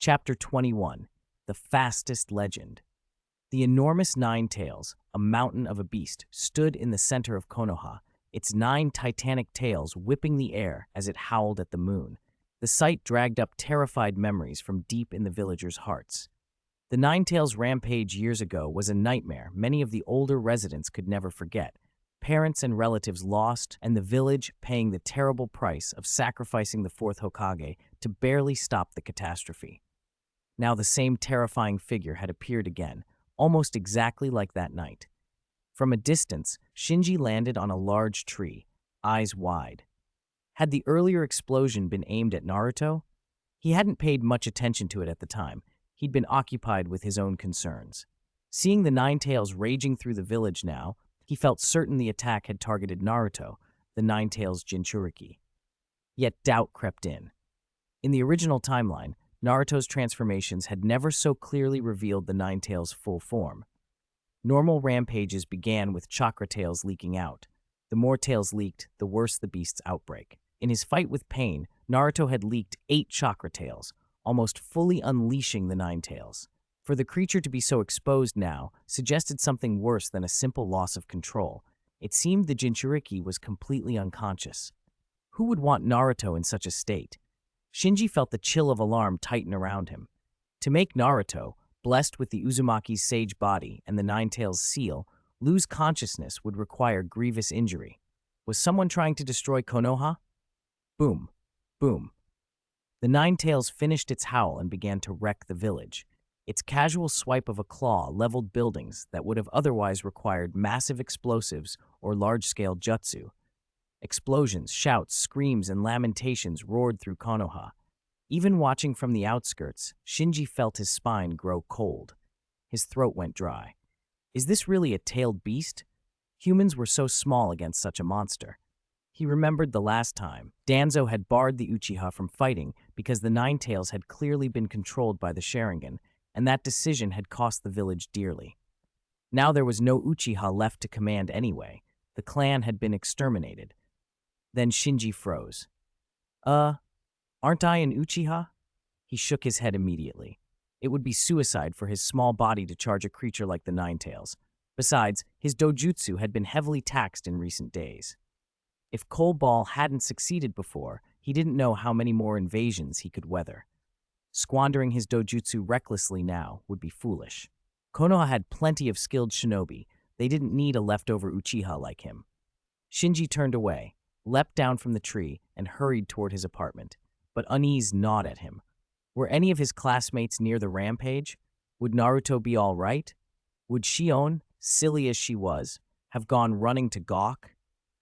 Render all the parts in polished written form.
Chapter 21. The Fastest Legend. The enormous Nine Tails, a mountain of a beast, stood in the center of Konoha, its 9 titanic tails whipping the air as it howled at the moon. The sight dragged up terrified memories from deep in the villagers' hearts. The Nine Tails rampage years ago was a nightmare many of the older residents could never forget. Parents and relatives lost, and the village paying the terrible price of sacrificing the fourth Hokage to barely stop the catastrophe. Now the same terrifying figure had appeared again, almost exactly like that night. From a distance, Shinji landed on a large tree, eyes wide. Had the earlier explosion been aimed at Naruto? He hadn't paid much attention to it at the time. He'd been occupied with his own concerns. Seeing the Nine Tails raging through the village now, he felt certain the attack had targeted Naruto, the Nine Tails Jinchuriki. Yet doubt crept in. In the original timeline, Naruto's transformations had never so clearly revealed the Nine Tails' full form. Normal rampages began with chakra tails leaking out. The more tails leaked, the worse the beast's outbreak. In his fight with Pain, Naruto had leaked 8 chakra tails, almost fully unleashing the Nine Tails. For the creature to be so exposed now suggested something worse than a simple loss of control. It seemed the Jinchuriki was completely unconscious. Who would want Naruto in such a state? Shinji felt the chill of alarm tighten around him. To make Naruto, blessed with the Uzumaki's sage body and the Nine Tails seal, lose consciousness would require grievous injury. Was someone trying to destroy Konoha? Boom. Boom. The Nine Tails finished its howl and began to wreck the village. Its casual swipe of a claw leveled buildings that would have otherwise required massive explosives or large-scale jutsu. Explosions, shouts, screams, and lamentations roared through Konoha. Even watching from the outskirts, Shinji felt his spine grow cold. His throat went dry. Is this really a tailed beast? Humans were so small against such a monster. He remembered the last time. Danzo had barred the Uchiha from fighting because the Nine Tails had clearly been controlled by the Sharingan, and that decision had cost the village dearly. Now there was no Uchiha left to command anyway. The clan had been exterminated. Then Shinji froze. Aren't I an Uchiha? He shook his head immediately. It would be suicide for his small body to charge a creature like the Nine Tails. Besides, his dojutsu had been heavily taxed in recent days. If Coal Ball hadn't succeeded before, he didn't know how many more invasions he could weather. Squandering his dojutsu recklessly now would be foolish. Konoha had plenty of skilled shinobi. They didn't need a leftover Uchiha like him. Shinji turned away, leapt down from the tree, and hurried toward his apartment. But unease gnawed at him. Were any of his classmates near the rampage? Would Naruto be all right? Would Shion, silly as she was, have gone running to gawk?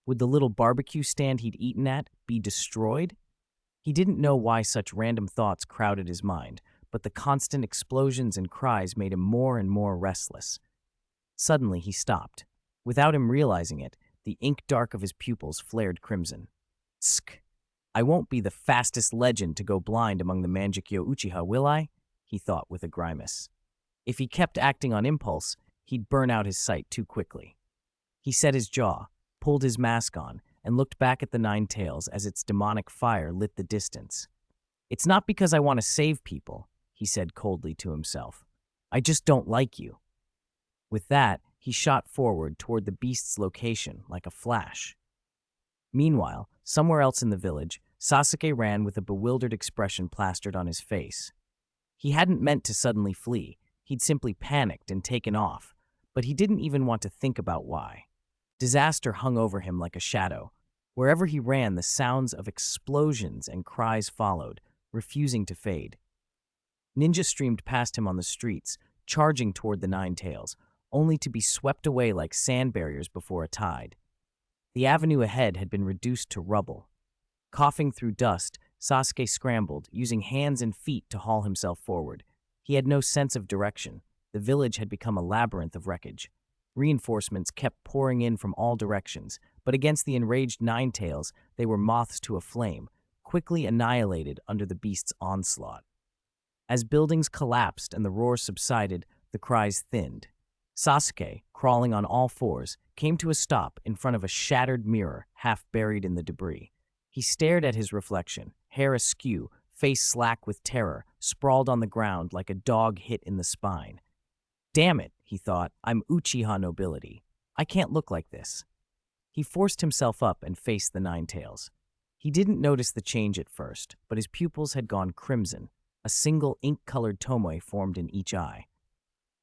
Would the little barbecue stand he'd eaten at be destroyed? He didn't know why such random thoughts crowded his mind, but the constant explosions and cries made him more and more restless. Suddenly he stopped. Without him realizing it, the ink dark of his pupils flared crimson. Tsk! I won't be the fastest legend to go blind among the Mangekyo Uchiha, will I? He thought with a grimace. If he kept acting on impulse, he'd burn out his sight too quickly. He set his jaw, pulled his mask on, and looked back at the Nine Tails as its demonic fire lit the distance. It's not because I want to save people, he said coldly to himself. I just don't like you. With that, he shot forward toward the beast's location like a flash. Meanwhile, somewhere else in the village, Sasuke ran with a bewildered expression plastered on his face. He hadn't meant to suddenly flee. He'd simply panicked and taken off, but he didn't even want to think about why. Disaster hung over him like a shadow. Wherever he ran, the sounds of explosions and cries followed, refusing to fade. Ninja streamed past him on the streets, charging toward the Nine Tails, only to be swept away like sand barriers before a tide. The avenue ahead had been reduced to rubble. Coughing through dust, Sasuke scrambled, using hands and feet to haul himself forward. He had no sense of direction. The village had become a labyrinth of wreckage. Reinforcements kept pouring in from all directions, but against the enraged Nine Tails, they were moths to a flame, quickly annihilated under the beast's onslaught. As buildings collapsed and the roar subsided, the cries thinned. Sasuke, crawling on all fours, came to a stop in front of a shattered mirror half buried in the debris. He stared at his reflection, hair askew, face slack with terror, sprawled on the ground like a dog hit in the spine. Damn it, he thought, I'm Uchiha nobility. I can't look like this. He forced himself up and faced the Nine Tails. He didn't notice the change at first, but his pupils had gone crimson. A single ink-colored tomoe formed in each eye.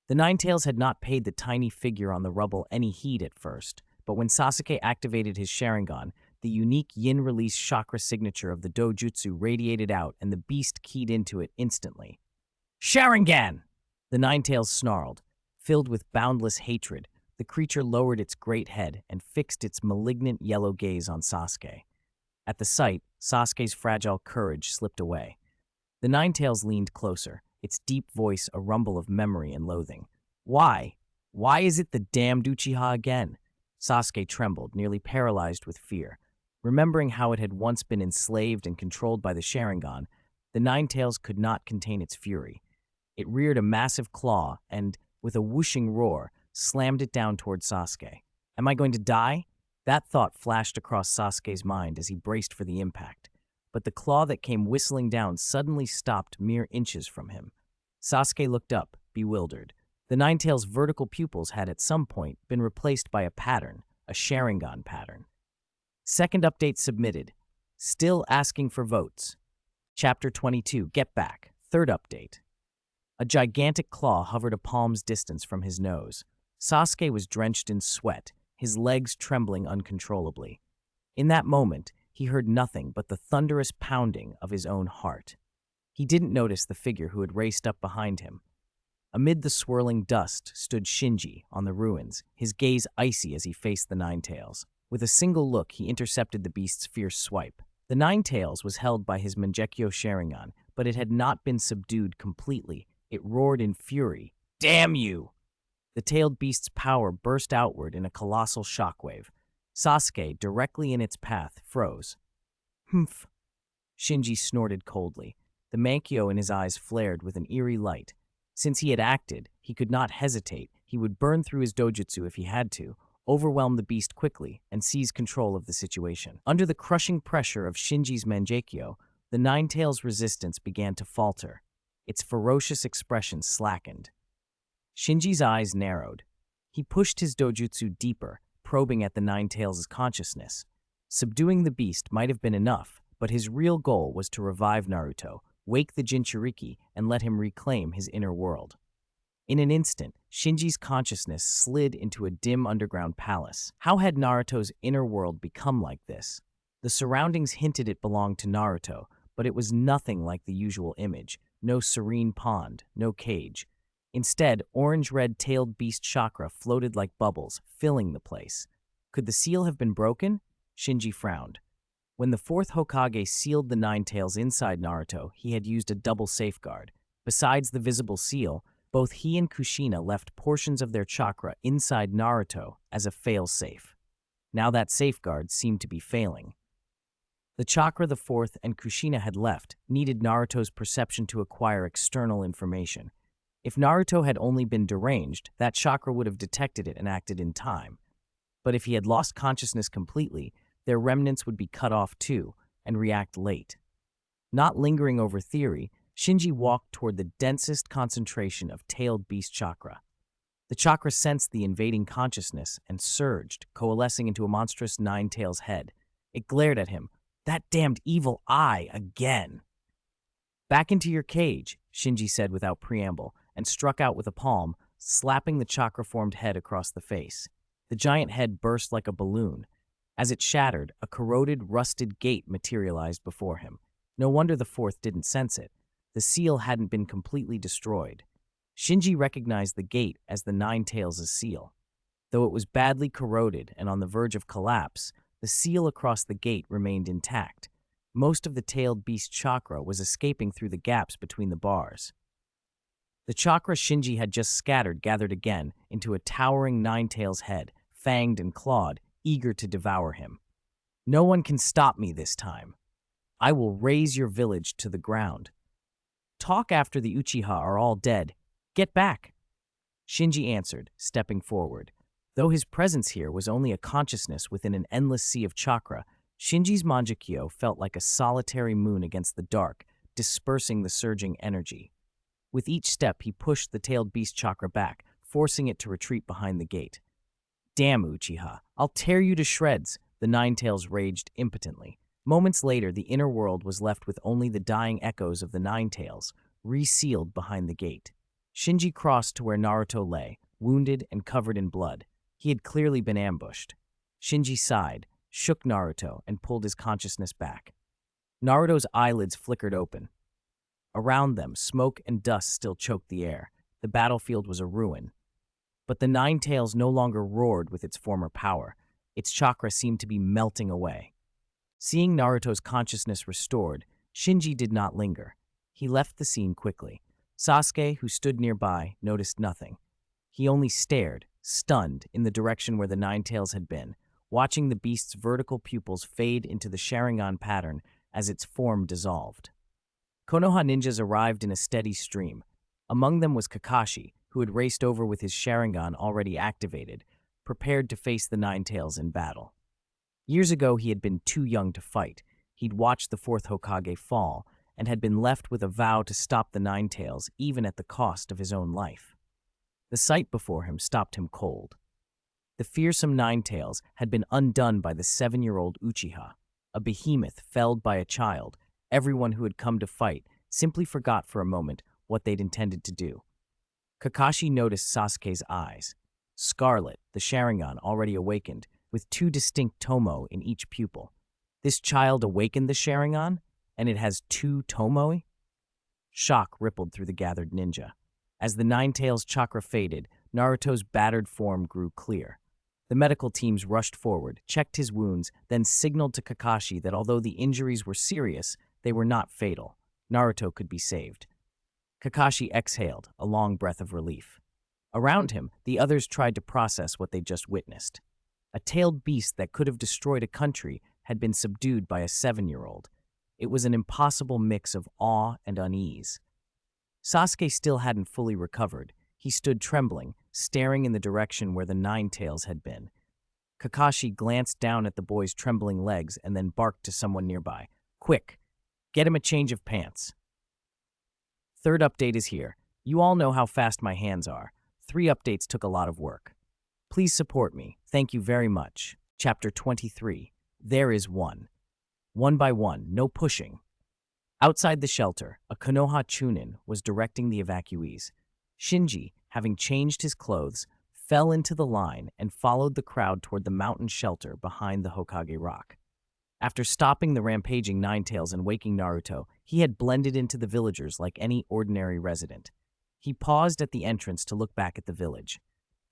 The Nine Tails had not paid the tiny figure on the rubble any heed at first, but when Sasuke activated his Sharingan, the unique yin-release chakra signature of the dojutsu radiated out and the beast keyed into it instantly. Sharingan! The Nine Tails snarled. Filled with boundless hatred, the creature lowered its great head and fixed its malignant yellow gaze on Sasuke. At the sight, Sasuke's fragile courage slipped away. The Nine Tails leaned closer, its deep voice a rumble of memory and loathing. Why? Why is it the damned Uchiha again? Sasuke trembled, nearly paralyzed with fear. Remembering how it had once been enslaved and controlled by the Sharingan, the Nine Tails could not contain its fury. It reared a massive claw and, with a whooshing roar, slammed it down toward Sasuke. Am I going to die? That thought flashed across Sasuke's mind as he braced for the impact. But the claw that came whistling down suddenly stopped mere inches from him. Sasuke looked up, bewildered. The Nine Tails' vertical pupils had at some point been replaced by a pattern, a Sharingan pattern. Second update submitted. Still asking for votes. Chapter 22, Get Back. Third update. A gigantic claw hovered a palm's distance from his nose. Sasuke was drenched in sweat, his legs trembling uncontrollably. In that moment, he heard nothing but the thunderous pounding of his own heart. He didn't notice the figure who had raced up behind him. Amid the swirling dust stood Shinji on the ruins, his gaze icy as he faced the Nine Tails. With a single look, he intercepted the beast's fierce swipe. The Nine Tails was held by his Mangekyo Sharingan, but it had not been subdued completely. It roared in fury. Damn you! The tailed beast's power burst outward in a colossal shockwave. Sasuke, directly in its path, froze. Humph. Shinji snorted coldly. The Mangekyo in his eyes flared with an eerie light. Since he had acted, he could not hesitate. He would burn through his dojutsu if he had to, overwhelm the beast quickly, and seize control of the situation. Under the crushing pressure of Shinji's Mangekyo, the Nine Tails' resistance began to falter. Its ferocious expression slackened. Shinji's eyes narrowed. He pushed his dojutsu deeper, probing at the Nine Tails' consciousness. Subduing the beast might have been enough, but his real goal was to revive Naruto, wake the Jinchuriki, and let him reclaim his inner world. In an instant, Shinji's consciousness slid into a dim underground palace. How had Naruto's inner world become like this? The surroundings hinted it belonged to Naruto, but it was nothing like the usual image. No serene pond, no cage. Instead, orange-red tailed beast chakra floated like bubbles, filling the place. Could the seal have been broken? Shinji frowned. When the fourth Hokage sealed the Nine Tails inside Naruto, he had used a double safeguard. Besides the visible seal, both he and Kushina left portions of their chakra inside Naruto as a fail-safe. Now that safeguard seemed to be failing. The chakra the fourth and Kushina had left needed Naruto's perception to acquire external information. If Naruto had only been deranged, that chakra would have detected it and acted in time. But if he had lost consciousness completely, their remnants would be cut off too, and react late. Not lingering over theory, Shinji walked toward the densest concentration of tailed beast chakra. The chakra sensed the invading consciousness and surged, coalescing into a monstrous Nine Tails head. It glared at him. That damned evil eye again! Back into your cage, Shinji said without preamble, and struck out with a palm, slapping the chakra-formed head across the face. The giant head burst like a balloon. As it shattered, a corroded, rusted gate materialized before him. No wonder the fourth didn't sense it. The seal hadn't been completely destroyed. Shinji recognized the gate as the Nine Tails' seal. Though it was badly corroded and on the verge of collapse, the seal across the gate remained intact. Most of the tailed beast chakra was escaping through the gaps between the bars. The chakra Shinji had just scattered gathered again into a towering Nine Tails head, fanged and clawed, eager to devour him. No one can stop me this time. I will raze your village to the ground. Talk after the Uchiha are all dead. Get back. Shinji answered, stepping forward. Though his presence here was only a consciousness within an endless sea of chakra, Shinji's Mangekyo felt like a solitary moon against the dark, dispersing the surging energy. With each step, he pushed the tailed beast chakra back, forcing it to retreat behind the gate. Damn, Uchiha, I'll tear you to shreds, the Ninetales raged impotently. Moments later, the inner world was left with only the dying echoes of the Ninetales, resealed behind the gate. Shinji crossed to where Naruto lay, wounded and covered in blood. He had clearly been ambushed. Shinji sighed, shook Naruto, and pulled his consciousness back. Naruto's eyelids flickered open. Around them, smoke and dust still choked the air. The battlefield was a ruin. But the Ninetales no longer roared with its former power. Its chakra seemed to be melting away. Seeing Naruto's consciousness restored, Shinji did not linger. He left the scene quickly. Sasuke, who stood nearby, noticed nothing. He only stared, stunned, in the direction where the Ninetales had been, watching the beast's vertical pupils fade into the Sharingan pattern as its form dissolved. Konoha ninjas arrived in a steady stream. Among them was Kakashi, who had raced over with his Sharingan already activated, prepared to face the Ninetales in battle. Years ago, he had been too young to fight. He'd watched the fourth Hokage fall, and had been left with a vow to stop the Ninetales even at the cost of his own life. The sight before him stopped him cold. The fearsome Ninetales had been undone by the 7-year-old Uchiha, a behemoth felled by a child. Everyone who had come to fight simply forgot for a moment what they'd intended to do. Kakashi noticed Sasuke's eyes. Scarlet, the Sharingan already awakened, with 2 distinct tomo in each pupil. This child awakened the Sharingan, and it has 2 tomoi? Shock rippled through the gathered ninja. As the Ninetales chakra faded, Naruto's battered form grew clear. The medical teams rushed forward, checked his wounds, then signaled to Kakashi that although the injuries were serious, they were not fatal. Naruto could be saved. Kakashi exhaled, a long breath of relief. Around him, the others tried to process what they'd just witnessed. A tailed beast that could have destroyed a country had been subdued by a 7-year-old. It was an impossible mix of awe and unease. Sasuke still hadn't fully recovered. He stood trembling, staring in the direction where the Ninetales had been. Kakashi glanced down at the boy's trembling legs and then barked to someone nearby. "Quick, get him a change of pants." Third update is here. You all know how fast my hands are. 3 updates took a lot of work. Please support me. Thank you very much. Chapter 23. There is one. One by one, no pushing. Outside the shelter, a Konoha Chunin was directing the evacuees. Shinji, having changed his clothes, fell into the line and followed the crowd toward the mountain shelter behind the Hokage Rock. After stopping the rampaging Ninetales and waking Naruto, he had blended into the villagers like any ordinary resident. He paused at the entrance to look back at the village.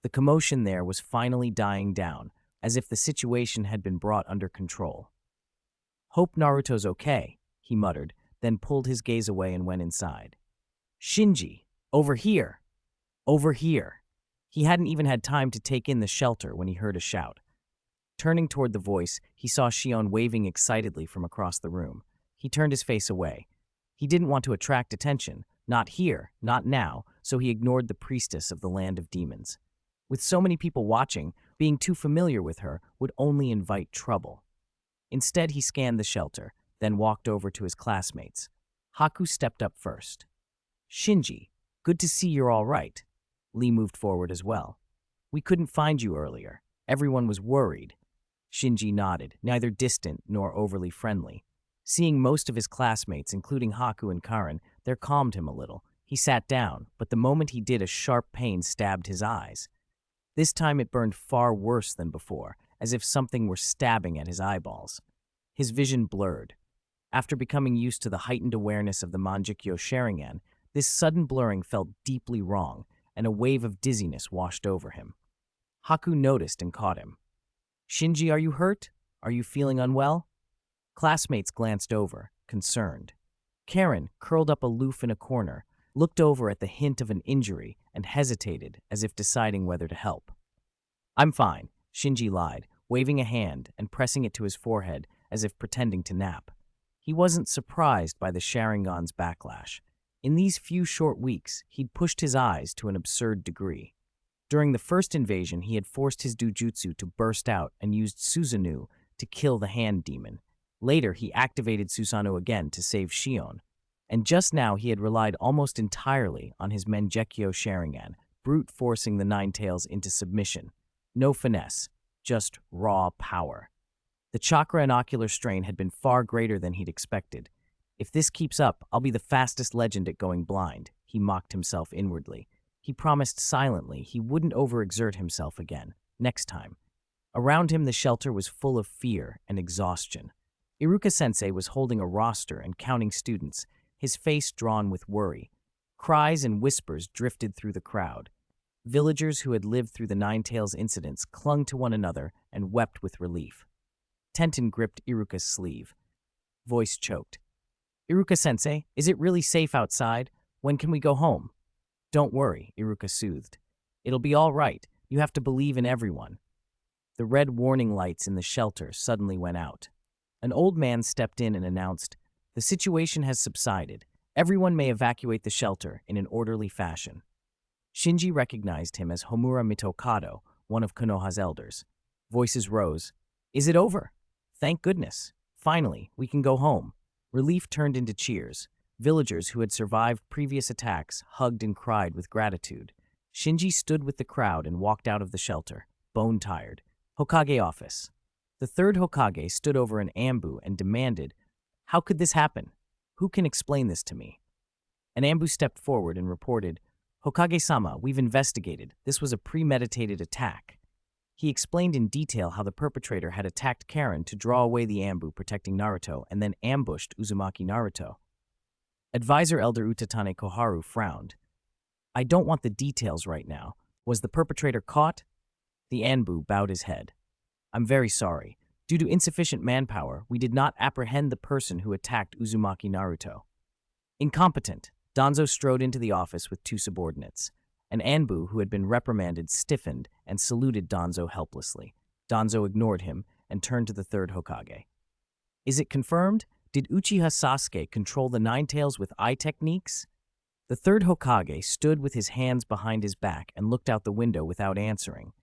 The commotion there was finally dying down, as if the situation had been brought under control. "Hope Naruto's okay," he muttered, then pulled his gaze away and went inside. "Shinji, over here! Over here!" He hadn't even had time to take in the shelter when he heard a shout. Turning toward the voice, he saw Shion waving excitedly from across the room. He turned his face away. He didn't want to attract attention, not here, not now, so he ignored the priestess of the land of demons. With so many people watching, being too familiar with her would only invite trouble. Instead, he scanned the shelter, then walked over to his classmates. Haku stepped up first. "Shinji, good to see you're all right." Lee moved forward as well. "We couldn't find you earlier. Everyone was worried." Shinji nodded, neither distant nor overly friendly. Seeing most of his classmates, including Haku and Karin, there calmed him a little. He sat down, but the moment he did, a sharp pain stabbed his eyes. This time it burned far worse than before, as if something were stabbing at his eyeballs. His vision blurred. After becoming used to the heightened awareness of the Manjikyo Sharingan, this sudden blurring felt deeply wrong, and a wave of dizziness washed over him. Haku noticed and caught him. "Shinji, are you hurt? Are you feeling unwell?" Classmates glanced over, concerned. Karin, curled up aloof in a corner, looked over at the hint of an injury and hesitated as if deciding whether to help. "I'm fine," Shinji lied, waving a hand and pressing it to his forehead as if pretending to nap. He wasn't surprised by the Sharingan's backlash. In these few short weeks, he'd pushed his eyes to an absurd degree. During the first invasion, he had forced his Dujutsu to burst out and used Susanoo to kill the hand demon. Later, he activated Susanoo again to save Shion. and just now he had relied almost entirely on his Mangekyo Sharingan, brute forcing the Nine Tails into submission. No finesse, just raw power. The chakra and ocular strain had been far greater than he'd expected. If this keeps up, I'll be the fastest legend at going blind, he mocked himself inwardly. He promised silently he wouldn't overexert himself again, next time. Around him, the shelter was full of fear and exhaustion. Iruka-sensei was holding a roster and counting students, his face drawn with worry. Cries and whispers drifted through the crowd. Villagers who had lived through the Nine Tails incidents clung to one another and wept with relief. Tenten gripped Iruka's sleeve. Voice choked. "Iruka-sensei, is it really safe outside? When can we go home?" "Don't worry," Iruka soothed. "It'll be all right. You have to believe in everyone." The red warning lights in the shelter suddenly went out. An old man stepped in and announced, "The situation has subsided. Everyone may evacuate the shelter in an orderly fashion." Shinji recognized him as Homura Mitokado, one of Konoha's elders. Voices rose. "Is it over? Thank goodness. Finally, we can go home." Relief turned into cheers. Villagers who had survived previous attacks hugged and cried with gratitude. Shinji stood with the crowd and walked out of the shelter, bone-tired. Hokage office. The third Hokage stood over an Ambu and demanded, "How could this happen? Who can explain this to me?" An Ambu stepped forward and reported, "Hokage-sama, we've investigated. This was a premeditated attack." He explained in detail how the perpetrator had attacked Karen to draw away the Ambu protecting Naruto and then ambushed Uzumaki Naruto. Advisor Elder Utatane Koharu frowned. "I don't want the details right now. Was the perpetrator caught?" The Anbu bowed his head. "I'm very sorry. Due to insufficient manpower, we did not apprehend the person who attacked Uzumaki Naruto." Incompetent, Danzo strode into the office with two subordinates. An Anbu who had been reprimanded stiffened and saluted Danzo helplessly. Danzo ignored him and turned to the third Hokage. "Is it confirmed? Did Uchiha Sasuke control the Nine Tails with eye techniques?" The third Hokage stood with his hands behind his back and looked out the window without answering.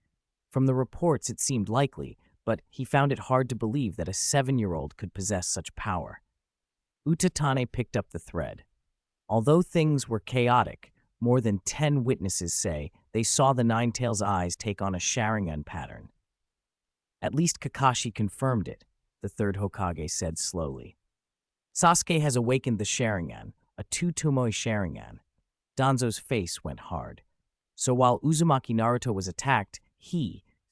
From the reports, it seemed likely, but he found it hard to believe that a 7-year-old could possess such power. Utatane picked up the thread. Although things were chaotic, more than 10 witnesses say they saw the Nine Tails' eyes take on a Sharingan pattern. "At least Kakashi confirmed it," the third Hokage said slowly. "Sasuke has awakened the Sharingan, a two-Tomoe Sharingan." Danzo's face went hard. "So while Uzumaki Naruto was attacked,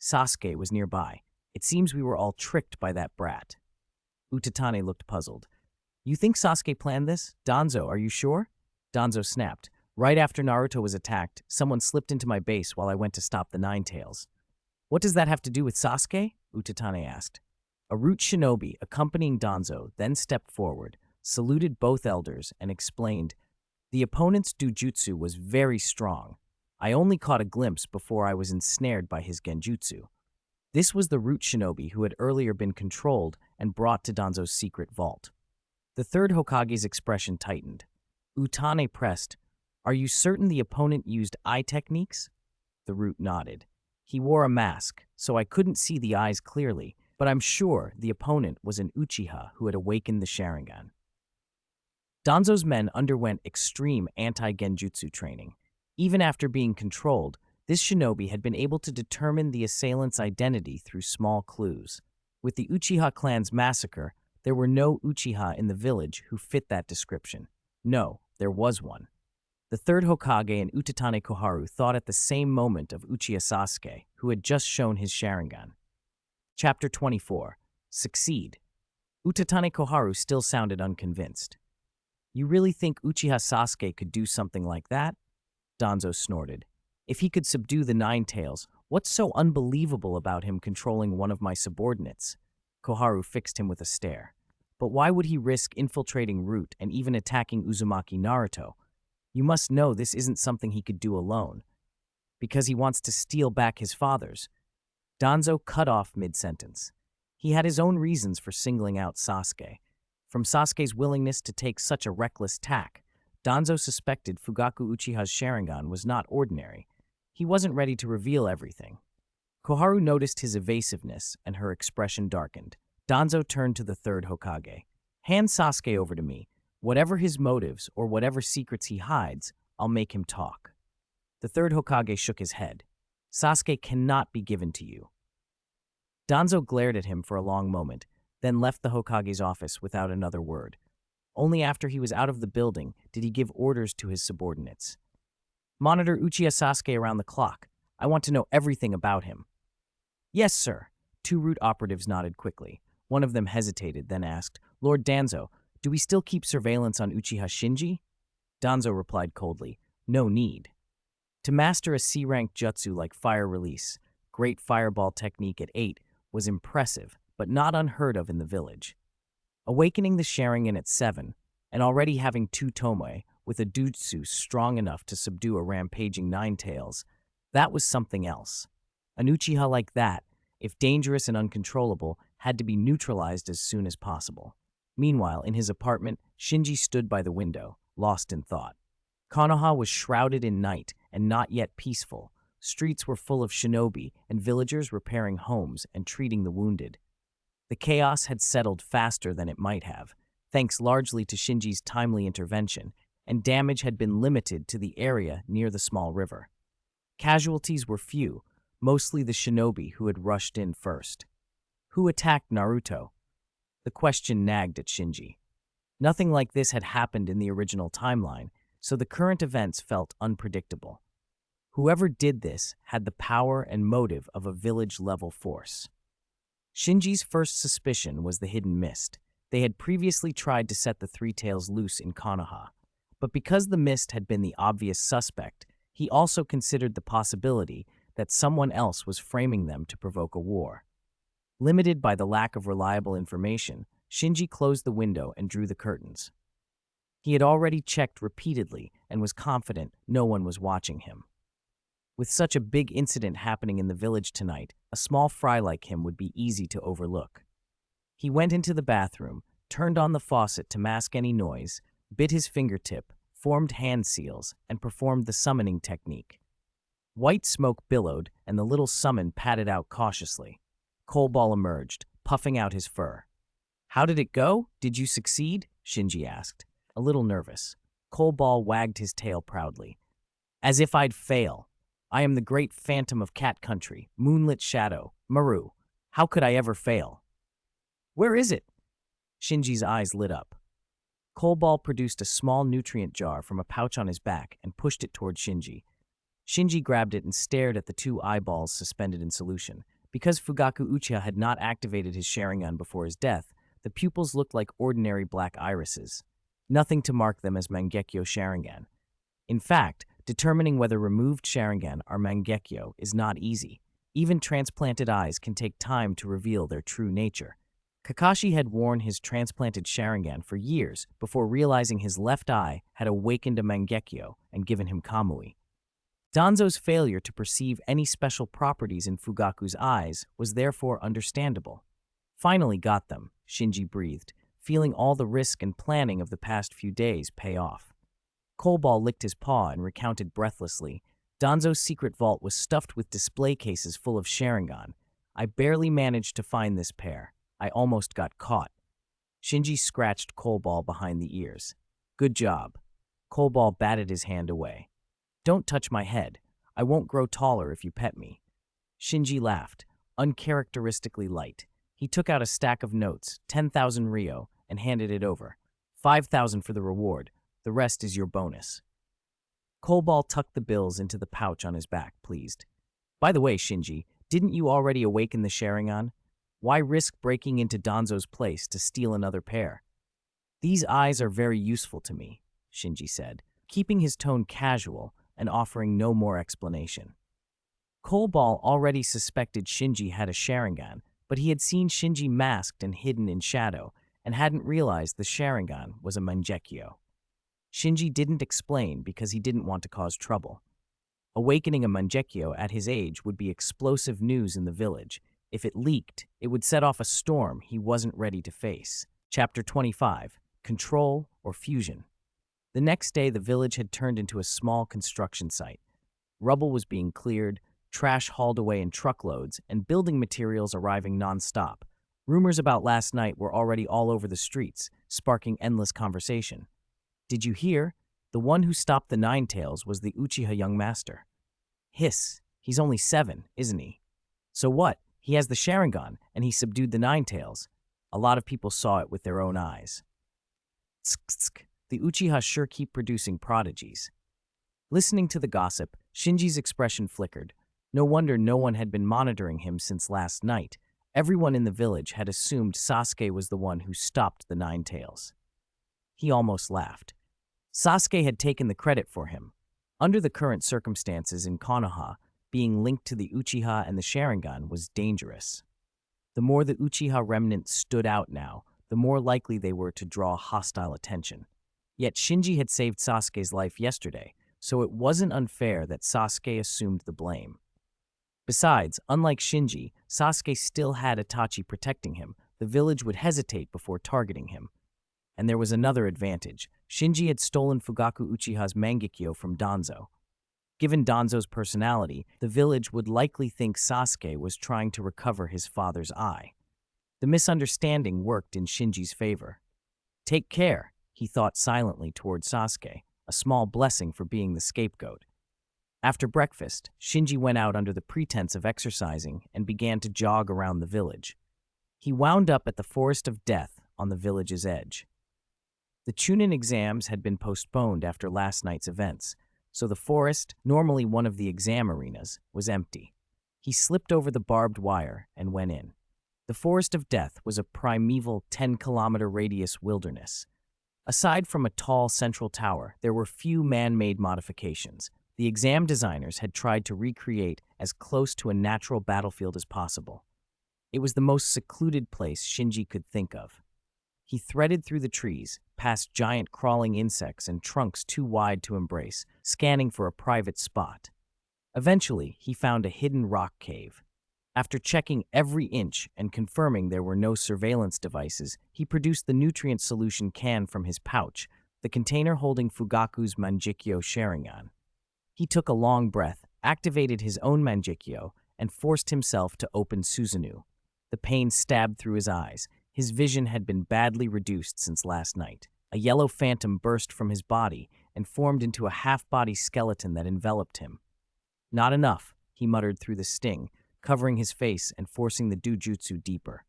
Sasuke, was nearby. It seems we were all tricked by that brat." Utatane looked puzzled. "You think Sasuke planned this? Danzo, are you sure?" Danzo snapped. "Right after Naruto was attacked, someone slipped into my base while I went to stop the Nine Tails." "What does that have to do with Sasuke?" Utatane asked. A root shinobi accompanying Danzo then stepped forward, saluted both elders, and explained, "The opponent's dujutsu was very strong. I only caught a glimpse before I was ensnared by his genjutsu." This was the root shinobi who had earlier been controlled and brought to Danzo's secret vault. The third Hokage's expression tightened. Utane pressed, "Are you certain the opponent used eye techniques?" The root nodded. "He wore a mask, so I couldn't see the eyes clearly, but I'm sure the opponent was an Uchiha who had awakened the Sharingan." Danzo's men underwent extreme anti-genjutsu training. Even after being controlled, this shinobi had been able to determine the assailant's identity through small clues. With the Uchiha clan's massacre, there were no Uchiha in the village who fit that description. No, there was one. The third Hokage and Utatane Koharu thought at the same moment of Uchiha Sasuke, who had just shown his Sharingan. Chapter 24. Succeed. Utatane Koharu still sounded unconvinced. "You really think Uchiha Sasuke could do something like that?" Danzo snorted. "If he could subdue the Nine Tails, what's so unbelievable about him controlling one of my subordinates?" Koharu fixed him with a stare. "But why would he risk infiltrating Root and even attacking Uzumaki Naruto? You must know this isn't something he could do alone. Because he wants to steal back his father's." Danzo cut off mid-sentence. He had his own reasons for singling out Sasuke. From Sasuke's willingness to take such a reckless tack, Danzo suspected Fugaku Uchiha's Sharingan was not ordinary. He wasn't ready to reveal everything. Koharu noticed his evasiveness, and her expression darkened. Danzo turned to the third Hokage. "Hand Sasuke over to me. Whatever his motives or whatever secrets he hides, I'll make him talk." The third Hokage shook his head. "Sasuke cannot be given to you." Danzo glared at him for a long moment, then left the Hokage's office without another word. Only after he was out of the building did he give orders to his subordinates. "Monitor Uchiha Sasuke around the clock. I want to know everything about him." "Yes, sir." Two root operatives nodded quickly. One of them hesitated, then asked, "Lord Danzo, do we still keep surveillance on Uchiha Shinji?" Danzo replied coldly, "No need." To master a C-rank jutsu like Fire Release, Great Fireball technique at 8, was impressive, but not unheard of in the village. Awakening the Sharingan at 7, and already having 2 Tomoe with a jutsu strong enough to subdue a rampaging Nine-Tails, that was something else. An Uchiha like that, if dangerous and uncontrollable, had to be neutralized as soon as possible. Meanwhile, in his apartment, Shinji stood by the window, lost in thought. Konoha was shrouded in night and not yet peaceful. Streets were full of shinobi and villagers repairing homes and treating the wounded. The chaos had settled faster than it might have, thanks largely to Shinji's timely intervention, and damage had been limited to the area near the small river. Casualties were few, mostly the shinobi who had rushed in first. Who attacked Naruto? The question nagged at Shinji. Nothing like this had happened in the original timeline, so the current events felt unpredictable. Whoever did this had the power and motive of a village-level force. Shinji's first suspicion was the hidden mist. They had previously tried to set the Three Tails loose in Konoha, but because the mist had been the obvious suspect, he also considered the possibility that someone else was framing them to provoke a war. Limited by the lack of reliable information, Shinji closed the window and drew the curtains. He had already checked repeatedly and was confident no one was watching him. With such a big incident happening in the village tonight, a small fry like him would be easy to overlook. He went into the bathroom, turned on the faucet to mask any noise, bit his fingertip, formed hand seals, and performed the summoning technique. White smoke billowed, and the little summon padded out cautiously. Coalball emerged, puffing out his fur. "How did it go? Did you succeed?" Shinji asked, a little nervous. Coalball wagged his tail proudly. "As if I'd fail. I am the great phantom of Cat Country, Moonlit Shadow, Maru. How could I ever fail?" "Where is it?" Shinji's eyes lit up. Coalball produced a small nutrient jar from a pouch on his back and pushed it toward Shinji. Shinji grabbed it and stared at the 2 eyeballs suspended in solution. Because Fugaku Uchiha had not activated his Sharingan before his death, the pupils looked like ordinary black irises. Nothing to mark them as Mangekyo Sharingan. In fact, determining whether removed Sharingan are Mangekyo is not easy. Even transplanted eyes can take time to reveal their true nature. Kakashi had worn his transplanted Sharingan for years before realizing his left eye had awakened a Mangekyo and given him Kamui. Danzo's failure to perceive any special properties in Fugaku's eyes was therefore understandable. "Finally got them," Shinji breathed, feeling all the risk and planning of the past few days pay off. Coalball licked his paw and recounted breathlessly, "Danzo's secret vault was stuffed with display cases full of Sharingan. I barely managed to find this pair. I almost got caught." Shinji scratched Coalball behind the ears. "Good job." Coalball batted his hand away. "Don't touch my head. I won't grow taller if you pet me." Shinji laughed, uncharacteristically light. He took out a stack of notes, 10,000 Ryo, and handed it over. 5,000 for the reward. The rest is your bonus." Coalball tucked the bills into the pouch on his back, pleased. "By the way, Shinji, didn't you already awaken the Sharingan? Why risk breaking into Danzo's place to steal another pair?" "These eyes are very useful to me," Shinji said, keeping his tone casual and offering no more explanation. Coalball already suspected Shinji had a Sharingan, but he had seen Shinji masked and hidden in shadow and hadn't realized the Sharingan was a Mangekyo. Shinji didn't explain because he didn't want to cause trouble. Awakening a Mangekyo at his age would be explosive news in the village. If it leaked, it would set off a storm he wasn't ready to face. Chapter 25, Control or Fusion. The next day, the village had turned into a small construction site. Rubble was being cleared, trash hauled away in truckloads, and building materials arriving non-stop. Rumors about last night were already all over the streets, sparking endless conversation. "Did you hear? The one who stopped the Nine Tails was the Uchiha young master." "Hiss, he's only 7, isn't he?" "So what? He has the Sharingan, and he subdued the Nine Tails." A lot of people saw it with their own eyes. Tsk, tsk. The Uchiha sure keep producing prodigies. Listening to the gossip, Shinji's expression flickered. No wonder no one had been monitoring him since last night. Everyone in the village had assumed Sasuke was the one who stopped the Nine Tails. He almost laughed. Sasuke had taken the credit for him. Under the current circumstances in Konoha, being linked to the Uchiha and the Sharingan was dangerous. The more the Uchiha remnants stood out now, the more likely they were to draw hostile attention. Yet Shinji had saved Sasuke's life yesterday, so it wasn't unfair that Sasuke assumed the blame. Besides, unlike Shinji, Sasuke still had Itachi protecting him. The village would hesitate before targeting him. And there was another advantage. Shinji had stolen Fugaku Uchiha's Mangekyo from Danzo. Given Danzo's personality, the village would likely think Sasuke was trying to recover his father's eye. The misunderstanding worked in Shinji's favor. "Take care," he thought silently toward Sasuke, a small blessing for being the scapegoat. After breakfast, Shinji went out under the pretense of exercising and began to jog around the village. He wound up at the Forest of Death on the village's edge. The Chunin exams had been postponed after last night's events, so the forest, normally one of the exam arenas, was empty. He slipped over the barbed wire and went in. The Forest of Death was a primeval 10-kilometer radius wilderness. Aside from a tall central tower, there were few man-made modifications. The exam designers had tried to recreate as close to a natural battlefield as possible. It was the most secluded place Shinji could think of. He threaded through the trees, past giant crawling insects and trunks too wide to embrace, scanning for a private spot. Eventually, he found a hidden rock cave. After checking every inch and confirming there were no surveillance devices, he produced the nutrient solution can from his pouch, the container holding Fugaku's Mangekyo Sharingan. He took a long breath, activated his own Mangekyo, and forced himself to open Susanoo. The pain stabbed through his eyes. His vision had been badly reduced since last night. A yellow phantom burst from his body and formed into a half-body skeleton that enveloped him. "Not enough," he muttered through the sting, covering his face and forcing the dujutsu deeper.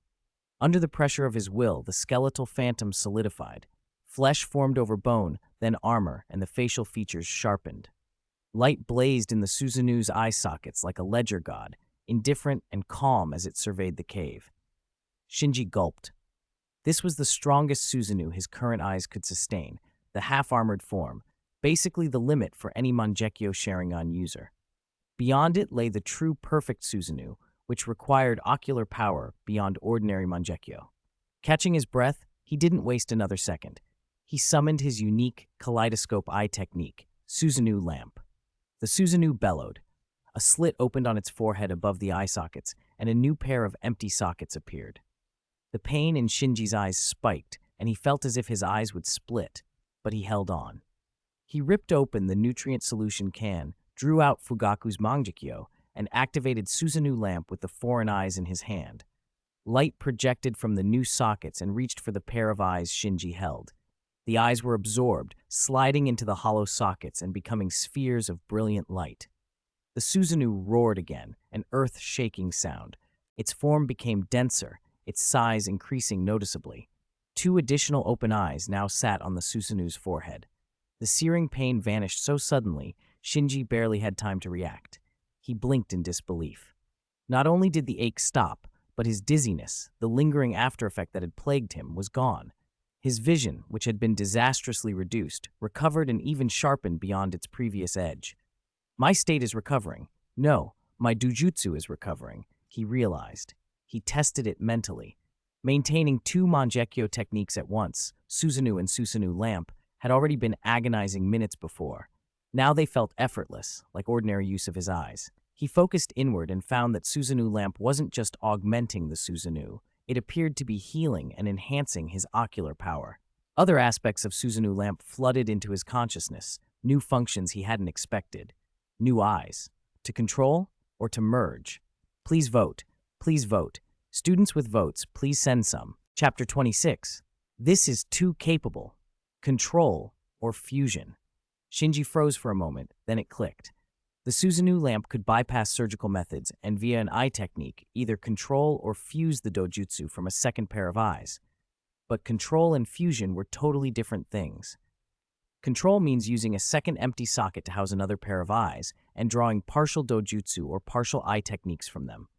Under the pressure of his will, the skeletal phantom solidified. Flesh formed over bone, then armor, and the facial features sharpened. Light blazed in the Susanoo's eye sockets like a ledger god, indifferent and calm as it surveyed the cave. Shinji gulped. This was the strongest Susanoo his current eyes could sustain, the half-armored form, basically the limit for any Mangekyo Sharingan user. Beyond it lay the true perfect Susanoo, which required ocular power beyond ordinary Mangekyo. Catching his breath, he didn't waste another second. He summoned his unique kaleidoscope eye technique, Susanoo Lamp. The Susanoo bellowed. A slit opened on its forehead above the eye sockets, and a new pair of empty sockets appeared. The pain in Shinji's eyes spiked, and he felt as if his eyes would split, but he held on. He ripped open the nutrient solution can, drew out Fugaku's Mangekyo, and activated Susanoo Lamp with the foreign eyes in his hand. Light projected from the new sockets and reached for the pair of eyes Shinji held. The eyes were absorbed, sliding into the hollow sockets and becoming spheres of brilliant light. The Susanoo roared again, an earth-shaking sound. Its form became denser, its size increasing noticeably. 2 additional open eyes now sat on the Susanoo's forehead. The searing pain vanished so suddenly, Shinji barely had time to react. He blinked in disbelief. Not only did the ache stop, but his dizziness, the lingering aftereffect that had plagued him, was gone. His vision, which had been disastrously reduced, recovered and even sharpened beyond its previous edge. My state is recovering. No, my dujutsu is recovering, he realized. He tested it mentally. Maintaining 2 Mangekyo techniques at once, Susanoo and Susanoo Lamp, had already been agonizing minutes before. Now they felt effortless, like ordinary use of his eyes. He focused inward and found that Susanoo Lamp wasn't just augmenting the Susanoo, it appeared to be healing and enhancing his ocular power. Other aspects of Susanoo Lamp flooded into his consciousness, new functions he hadn't expected. New eyes. To control or to merge? Please vote. Please vote. Students with votes, please send some. Chapter 26. This is too capable. Control or fusion. Shinji froze for a moment, then it clicked. The Susanoo lamp could bypass surgical methods and via an eye technique either control or fuse the dojutsu from a second pair of eyes. But control and fusion were totally different things. Control means using a second empty socket to house another pair of eyes and drawing partial dojutsu or partial eye techniques from them.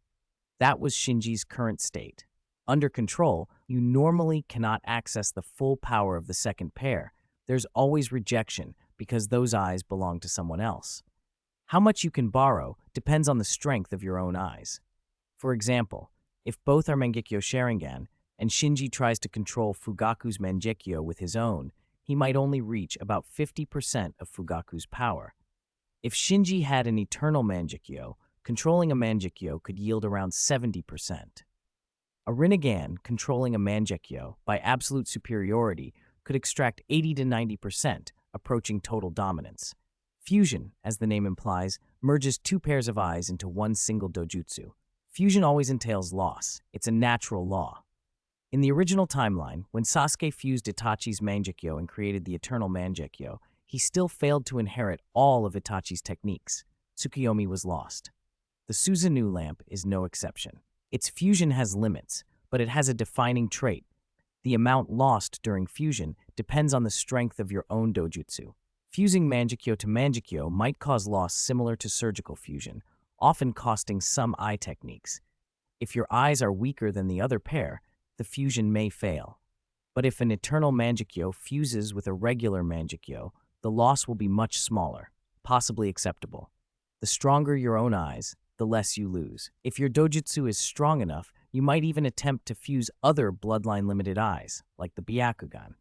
That was Shinji's current state. Under control, you normally cannot access the full power of the second pair. There's always rejection because those eyes belong to someone else. How much you can borrow depends on the strength of your own eyes. For example, if both are Mangekyo Sharingan and Shinji tries to control Fugaku's Mangekyo with his own, he might only reach about 50% of Fugaku's power. If Shinji had an eternal Mangekyo, controlling a Mangekyo could yield around 70%. A Rinnegan controlling a Mangekyo by absolute superiority could extract 80 to 90%, approaching total dominance. Fusion, as the name implies, merges two pairs of eyes into one single dojutsu. Fusion always entails loss. It's a natural law. In the original timeline, when Sasuke fused Itachi's Mangekyo and created the Eternal Mangekyo, he still failed to inherit all of Itachi's techniques. Tsukuyomi was lost. The Susanoo lamp is no exception. Its fusion has limits, but it has a defining trait. The amount lost during fusion depends on the strength of your own dojutsu. Fusing Mangekyo to Mangekyo might cause loss similar to surgical fusion, often costing some eye techniques. If your eyes are weaker than the other pair, the fusion may fail. But if an Eternal Mangekyo fuses with a regular Mangekyo, the loss will be much smaller, possibly acceptable. The stronger your own eyes, the less you lose. If your dojutsu is strong enough, you might even attempt to fuse other bloodline-limited eyes, like the Byakugan.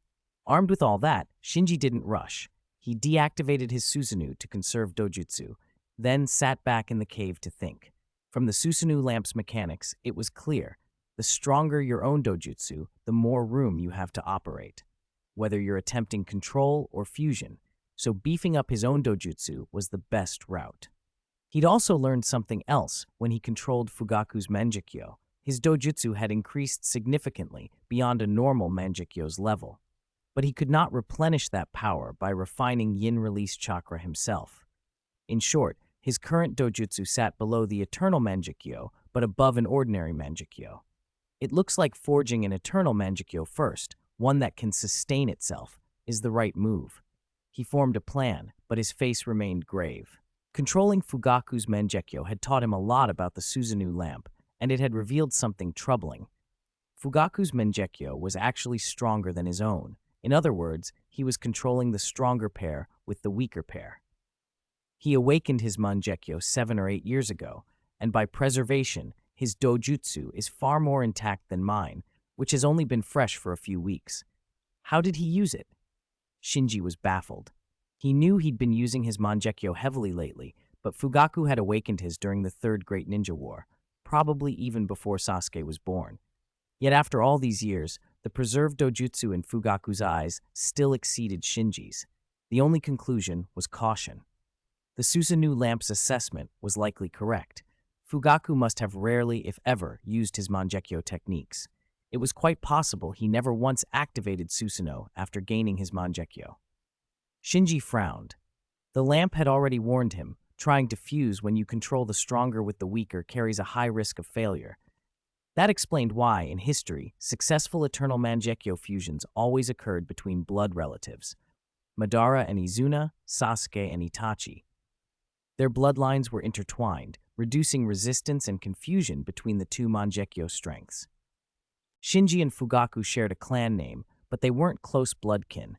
Armed with all that, Shinji didn't rush. He deactivated his Susanoo to conserve dojutsu, then sat back in the cave to think. From the Susanoo lamp's mechanics, it was clear. The stronger your own dojutsu, the more room you have to operate, whether you're attempting control or fusion, so beefing up his own dojutsu was the best route. He'd also learned something else when he controlled Fugaku's Mangekyo. His dojutsu had increased significantly beyond a normal Mangekyo's level. But he could not replenish that power by refining yin-release chakra himself. In short, his current dojutsu sat below the Eternal Mangekyo, but above an ordinary Mangekyo. It looks like forging an Eternal Mangekyo first, one that can sustain itself, is the right move. He formed a plan, but his face remained grave. Controlling Fugaku's Mangekyo had taught him a lot about the Susanoo lamp, and it had revealed something troubling. Fugaku's Mangekyo was actually stronger than his own. In other words, he was controlling the stronger pair with the weaker pair. He awakened his Mangekyo 7 or 8 years ago, and by preservation, his dojutsu is far more intact than mine, which has only been fresh for a few weeks. How did he use it? Shinji was baffled. He knew he'd been using his Mangekyo heavily lately, but Fugaku had awakened his during the Third Great Ninja War, probably even before Sasuke was born. Yet after all these years, the preserved dojutsu in Fugaku's eyes still exceeded Shinji's. The only conclusion was caution. The Susanoo lamp's assessment was likely correct. Fugaku must have rarely, if ever, used his Mangekyo techniques. It was quite possible he never once activated Susanoo after gaining his Mangekyo. Shinji frowned. The lamp had already warned him, trying to fuse when you control the stronger with the weaker carries a high risk of failure. That explained why, in history, successful Eternal Mangekyo fusions always occurred between blood relatives. Madara and Izuna, Sasuke and Itachi. Their bloodlines were intertwined, reducing resistance and confusion between the two Mangekyo strengths. Shinji and Fugaku shared a clan name, but they weren't close bloodkin.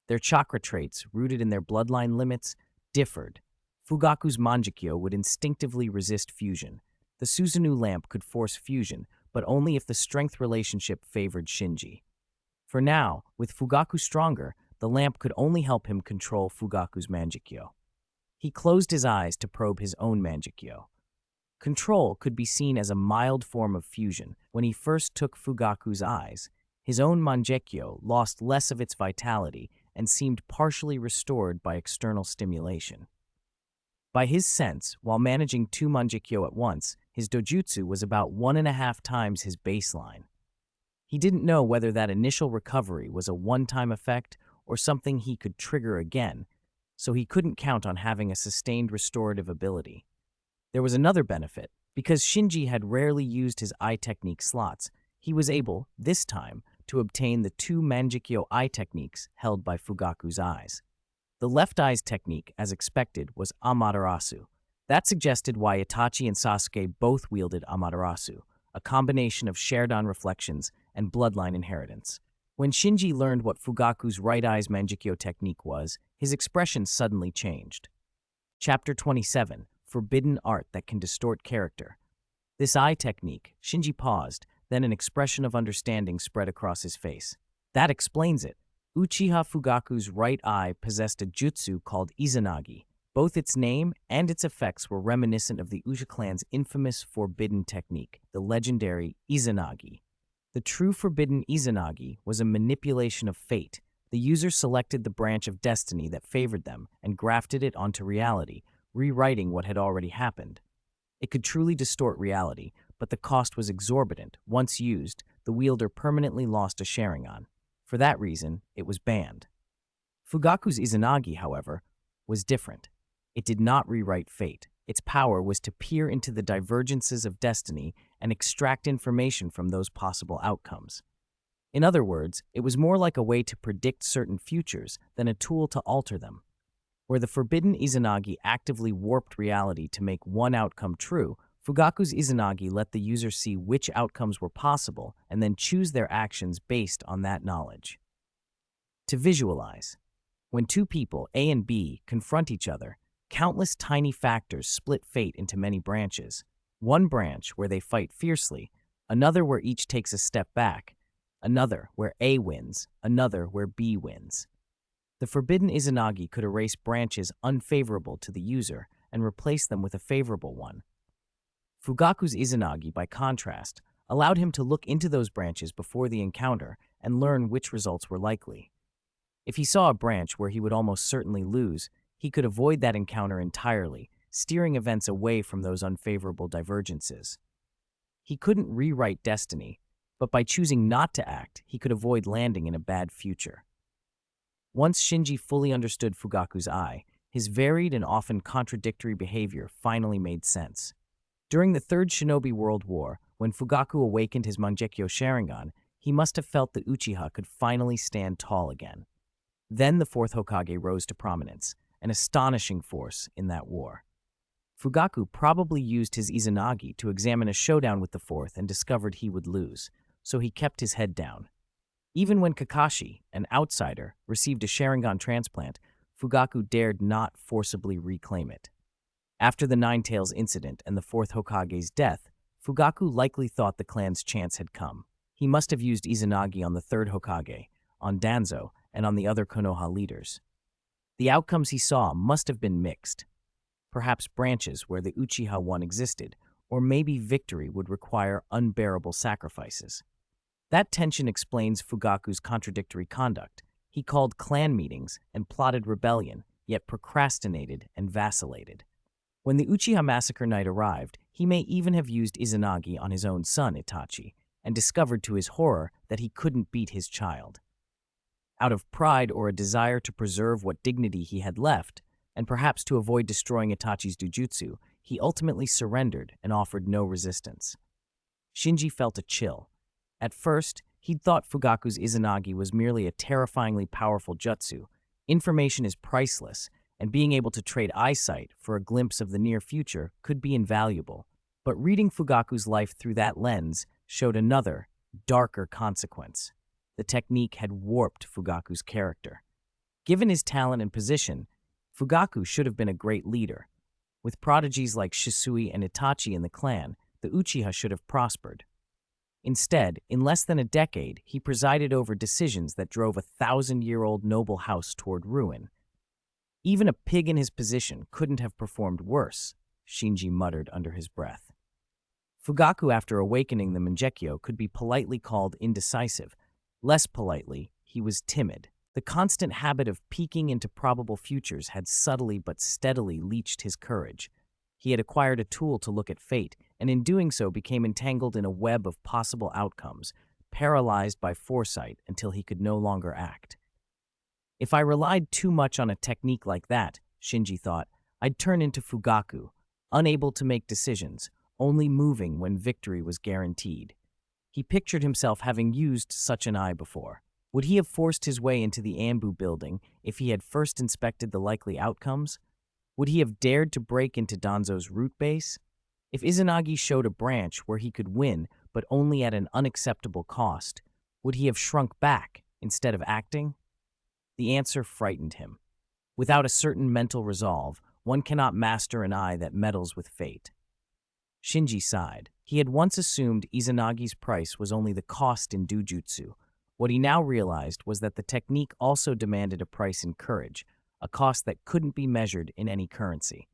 Their chakra traits, rooted in their bloodline limits, differed. Fugaku's Mangekyo would instinctively resist fusion. The Susanoo lamp could force fusion, but only if the strength relationship favored Shinji. For now, with Fugaku stronger, the lamp could only help him control Fugaku's Mangekyo. He closed his eyes to probe his own Mangekyo. Control could be seen as a mild form of fusion. When he first took Fugaku's eyes, his own Mangekyo lost less of its vitality and seemed partially restored by external stimulation. By his sense, while managing two Mangekyo at once, his dojutsu was about 1.5 times his baseline. He didn't know whether that initial recovery was a one-time effect or something he could trigger again, so he couldn't count on having a sustained restorative ability. There was another benefit. Because Shinji had rarely used his eye technique slots, he was able, this time, to obtain the two Mangekyo eye techniques held by Fugaku's eyes. The left eye's technique, as expected, was Amaterasu. That suggested why Itachi and Sasuke both wielded Amaterasu, a combination of shared-on reflections and bloodline inheritance. When Shinji learned what Fugaku's right eye's Mangekyo technique was, his expression suddenly changed. Chapter 27. Forbidden art that can distort character. This eye technique, Shinji paused, then an expression of understanding spread across his face. That explains it. Uchiha Fugaku's right eye possessed a jutsu called Izanagi. Both its name and its effects were reminiscent of the Uchiha clan's infamous forbidden technique, the legendary Izanagi. The true forbidden Izanagi was a manipulation of fate. The user selected the branch of destiny that favored them and grafted it onto reality, rewriting what had already happened. It could truly distort reality, but the cost was exorbitant. Once used, the wielder permanently lost a Sharingan. For that reason, it was banned. Fugaku's Izanagi, however, was different. It did not rewrite fate. Its power was to peer into the divergences of destiny and extract information from those possible outcomes. In other words, it was more like a way to predict certain futures than a tool to alter them. Where the forbidden Izanagi actively warped reality to make one outcome true, Fugaku's Izanagi let the user see which outcomes were possible and then choose their actions based on that knowledge. To visualize. When two people, A and B, confront each other, countless tiny factors split fate into many branches. One branch where they fight fiercely, another where each takes a step back, another where A wins, another where B wins. The forbidden Izanagi could erase branches unfavorable to the user and replace them with a favorable one. Fugaku's Izanagi, by contrast, allowed him to look into those branches before the encounter and learn which results were likely. If he saw a branch where he would almost certainly lose, he could avoid that encounter entirely, steering events away from those unfavorable divergences. He couldn't rewrite destiny, but by choosing not to act, he could avoid landing in a bad future. Once Shinji fully understood Fugaku's eye, his varied and often contradictory behavior finally made sense. During the Third Shinobi World War, when Fugaku awakened his Mangekyo Sharingan, he must have felt that Uchiha could finally stand tall again. Then the Fourth Hokage rose to prominence, an astonishing force in that war. Fugaku probably used his Izanagi to examine a showdown with the Fourth and discovered he would lose, so he kept his head down. Even when Kakashi, an outsider, received a Sharingan transplant, Fugaku dared not forcibly reclaim it. After the Nine Tails incident and the Fourth Hokage's death, Fugaku likely thought the clan's chance had come. He must have used Izanagi on the Third Hokage, on Danzo, and on the other Konoha leaders. The outcomes he saw must have been mixed. Perhaps branches where the Uchiha one existed, or maybe victory would require unbearable sacrifices. That tension explains Fugaku's contradictory conduct. He called clan meetings and plotted rebellion, yet procrastinated and vacillated. When the Uchiha Massacre night arrived, he may even have used Izanagi on his own son, Itachi, and discovered to his horror that he couldn't beat his child. Out of pride or a desire to preserve what dignity he had left, and perhaps to avoid destroying Itachi's Jujutsu, he ultimately surrendered and offered no resistance. Shinji felt a chill. At first, he'd thought Fugaku's Izanagi was merely a terrifyingly powerful jutsu. Information is priceless, and being able to trade eyesight for a glimpse of the near future could be invaluable. But reading Fugaku's life through that lens showed another, darker consequence. The technique had warped Fugaku's character. Given his talent and position, Fugaku should have been a great leader. With prodigies like Shisui and Itachi in the clan, the Uchiha should have prospered. Instead, in less than a decade, he presided over decisions that drove a 1,000-year-old noble house toward ruin. Even a pig in his position couldn't have performed worse, Shinji muttered under his breath. Fugaku, after awakening the Mangekyo, could be politely called indecisive. Less politely, he was timid. The constant habit of peeking into probable futures had subtly but steadily leached his courage. He had acquired a tool to look at fate, and in doing so became entangled in a web of possible outcomes, paralyzed by foresight until he could no longer act. If I relied too much on a technique like that, Shinji thought, I'd turn into Fugaku, unable to make decisions, only moving when victory was guaranteed. He pictured himself having used such an eye before. Would he have forced his way into the Anbu building if he had first inspected the likely outcomes? Would he have dared to break into Danzo's root base? If Izanagi showed a branch where he could win, but only at an unacceptable cost, would he have shrunk back instead of acting? The answer frightened him. Without a certain mental resolve, one cannot master an eye that meddles with fate. Shinji sighed. He had once assumed Izanagi's price was only the cost in Dujutsu. What he now realized was that the technique also demanded a price in courage, a cost that couldn't be measured in any currency.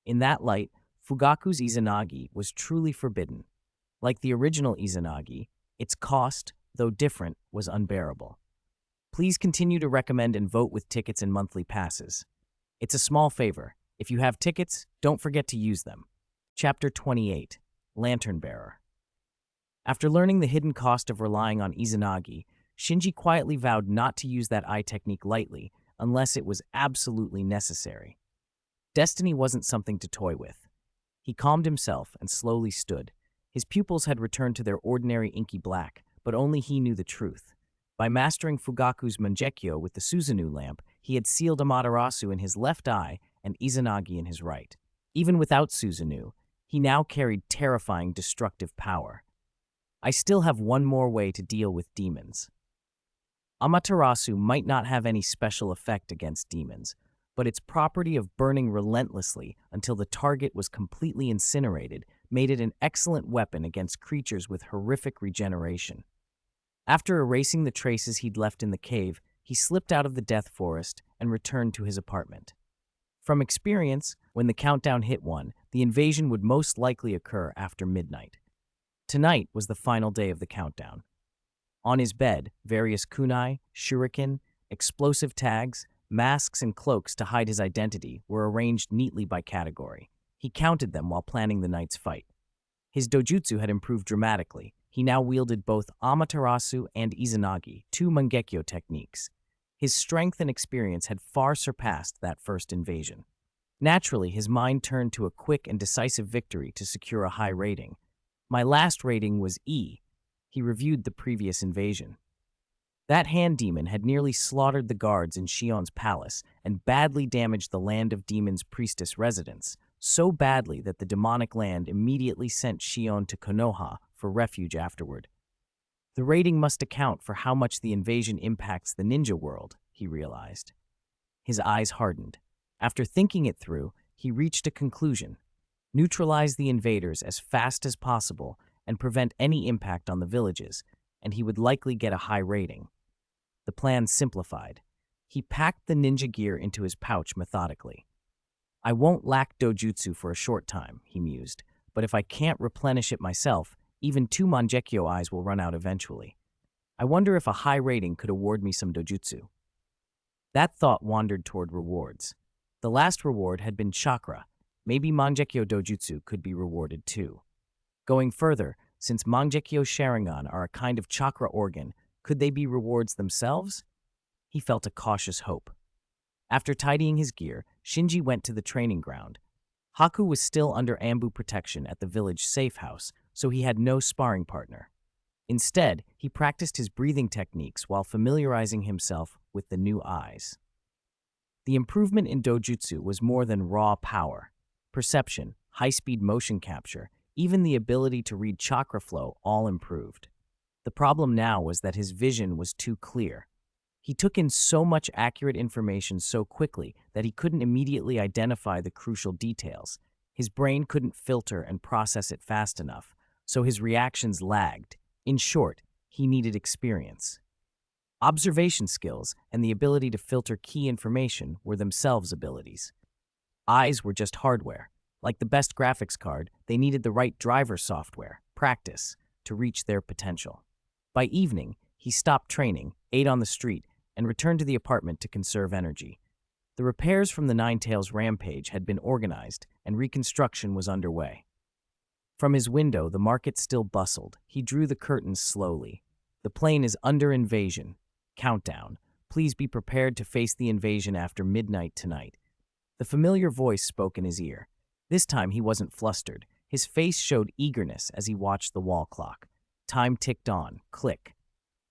In that light, Fugaku's Izanagi was truly forbidden. Like the original Izanagi, its cost, though different, was unbearable. Please continue to recommend and vote with tickets and monthly passes. It's a small favor. If you have tickets, don't forget to use them. Chapter 28, Lantern Bearer. After learning the hidden cost of relying on Izanagi, Shinji quietly vowed not to use that eye technique lightly unless it was absolutely necessary. Destiny wasn't something to toy with. He calmed himself and slowly stood. His pupils had returned to their ordinary inky black, but only he knew the truth. By mastering Fugaku's Mangekyo with the Susanoo lamp, he had sealed Amaterasu in his left eye and Izanagi in his right. Even without Susanoo, he now carried terrifying destructive power. I still have one more way to deal with demons. Amaterasu might not have any special effect against demons, but its property of burning relentlessly until the target was completely incinerated made it an excellent weapon against creatures with horrific regeneration. After erasing the traces he'd left in the cave, he slipped out of the death forest and returned to his apartment. From experience, when the countdown hit 1, the invasion would most likely occur after midnight. Tonight was the final day of the countdown. On his bed, various kunai, shuriken, explosive tags, masks, and cloaks to hide his identity were arranged neatly by category. He counted them while planning the night's fight. His dojutsu had improved dramatically. He now wielded both Amaterasu and Izanagi, two Mangekyo techniques. His strength and experience had far surpassed that first invasion. Naturally, his mind turned to a quick and decisive victory to secure a high rating. My last rating was E. He reviewed the previous invasion. That hand demon had nearly slaughtered the guards in Shion's palace and badly damaged the Land of Demons priestess residence, so badly that the demonic land immediately sent Shion to Konoha for refuge afterward. The rating must account for how much the invasion impacts the ninja world, he realized. His eyes hardened. After thinking it through, he reached a conclusion. Neutralize the invaders as fast as possible and prevent any impact on the villages, and he would likely get a high rating. The plan simplified. He packed the ninja gear into his pouch methodically. I won't lack dojutsu for a short time, he mused, but if I can't replenish it myself, even 2 Mangekyo eyes will run out eventually. I wonder if a high rating could award me some dojutsu. That thought wandered toward rewards. The last reward had been chakra. Maybe Mangekyo dojutsu could be rewarded too. Going further, since Mangekyo Sharingan are a kind of chakra organ, could they be rewards themselves? He felt a cautious hope. After tidying his gear, Shinji went to the training ground. Haku was still under Anbu protection at the village safe house, so he had no sparring partner. Instead, he practiced his breathing techniques while familiarizing himself with the new eyes. The improvement in dojutsu was more than raw power. Perception, high-speed motion capture, even the ability to read chakra flow all improved. The problem now was that his vision was too clear. He took in so much accurate information so quickly that he couldn't immediately identify the crucial details. His brain couldn't filter and process it fast enough, so his reactions lagged. In short, he needed experience. Observation skills and the ability to filter key information were themselves abilities. Eyes were just hardware. Like the best graphics card, they needed the right driver software, practice, to reach their potential. By evening, he stopped training, ate on the street, and returned to the apartment to conserve energy. The repairs from the Ninetales rampage had been organized, and reconstruction was underway. From his window, the market still bustled. He drew the curtains slowly. The plane is under invasion. Countdown. Please be prepared to face the invasion after midnight tonight. The familiar voice spoke in his ear. This time he wasn't flustered. His face showed eagerness as he watched the wall clock. Time ticked on. Click.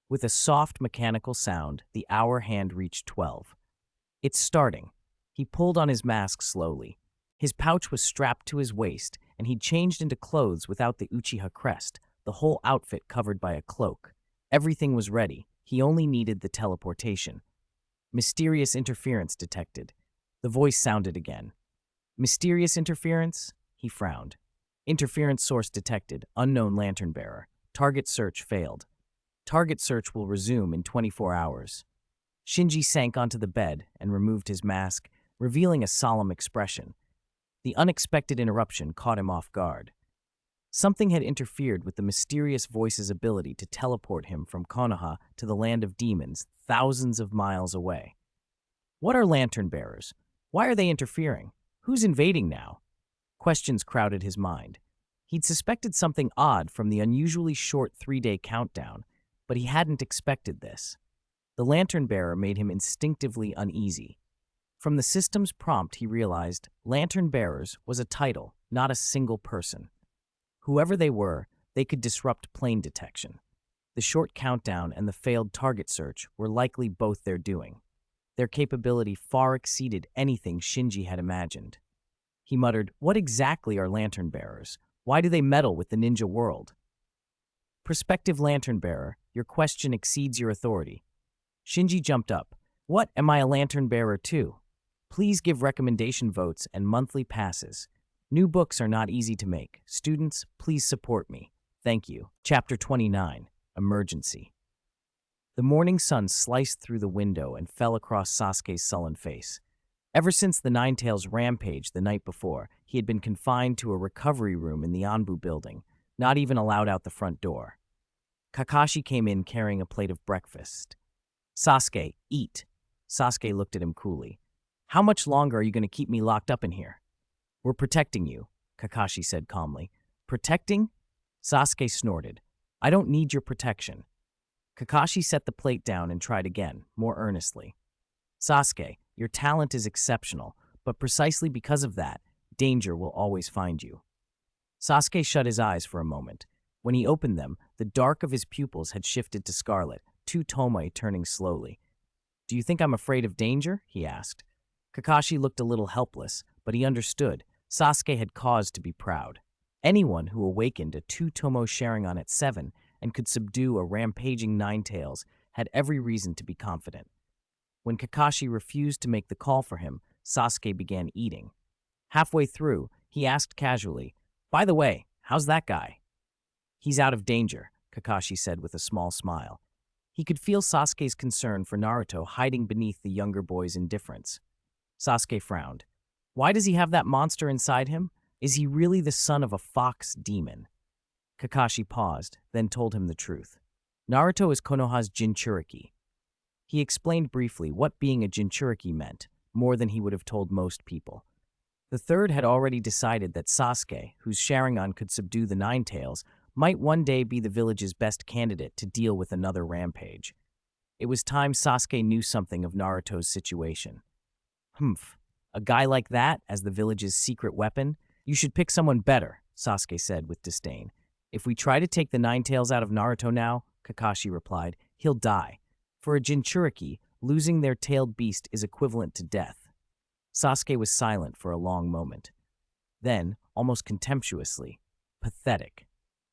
With a soft mechanical sound, the hour hand reached 12. It's starting. He pulled on his mask slowly. His pouch was strapped to his waist, and he'd changed into clothes without the Uchiha crest, the whole outfit covered by a cloak. Everything was ready. He only needed the teleportation. Mysterious interference detected. The voice sounded again. Mysterious interference? He frowned. Interference source detected. Unknown lantern bearer. Target search failed. Target search will resume in 24 hours. Shinji sank onto the bed and removed his mask, revealing a solemn expression. The unexpected interruption caught him off guard. Something had interfered with the mysterious voice's ability to teleport him from Konoha to the land of demons, thousands of miles away. What are lantern bearers? Why are they interfering? Who's invading now? Questions crowded his mind. He'd suspected something odd from the unusually short 3-day countdown, but he hadn't expected this. The lantern bearer made him instinctively uneasy. From the system's prompt, he realized lantern bearers was a title, not a single person. Whoever they were, they could disrupt plane detection. The short countdown and the failed target search were likely both their doing. Their capability far exceeded anything Shinji had imagined. He muttered, "What exactly are lantern bearers? Why do they meddle with the ninja world?" Prospective lantern bearer, your question exceeds your authority. Shinji jumped up. What, am I a lantern bearer too? Please give recommendation votes and monthly passes. New books are not easy to make. Students, please support me. Thank you. Chapter 29, Emergency. The morning sun sliced through the window and fell across Sasuke's sullen face. Ever since the Ninetales rampage the night before, he had been confined to a recovery room in the Anbu building, not even allowed out the front door. Kakashi came in carrying a plate of breakfast. Sasuke, eat. Sasuke looked at him coolly. How much longer are you going to keep me locked up in here? We're protecting you, Kakashi said calmly. Protecting? Sasuke snorted. I don't need your protection. Kakashi set the plate down and tried again, more earnestly. Sasuke, your talent is exceptional, but precisely because of that, danger will always find you. Sasuke shut his eyes for a moment. When he opened them, the dark of his pupils had shifted to scarlet, two tomoe turning slowly. Do you think I'm afraid of danger? He asked. Kakashi looked a little helpless, but he understood. Sasuke had cause to be proud. Anyone who awakened a two-tomo Sharingan at 7 and could subdue a rampaging Ninetales had every reason to be confident. When Kakashi refused to make the call for him, Sasuke began eating. Halfway through, he asked casually, By the way, how's that guy? He's out of danger, Kakashi said with a small smile. He could feel Sasuke's concern for Naruto hiding beneath the younger boy's indifference. Sasuke frowned. Why does he have that monster inside him? Is he really the son of a fox demon? Kakashi paused, then told him the truth. Naruto is Konoha's Jinchuriki. He explained briefly what being a Jinchuriki meant, more than he would have told most people. The third had already decided that Sasuke, whose Sharingan could subdue the Ninetales, might one day be the village's best candidate to deal with another rampage. It was time Sasuke knew something of Naruto's situation. Humph, a guy like that as the village's secret weapon? You should pick someone better, Sasuke said with disdain. If we try to take the Ninetales out of Naruto now, Kakashi replied, he'll die. For a Jinchuriki, losing their tailed beast is equivalent to death. Sasuke was silent for a long moment. Then, almost contemptuously, pathetic.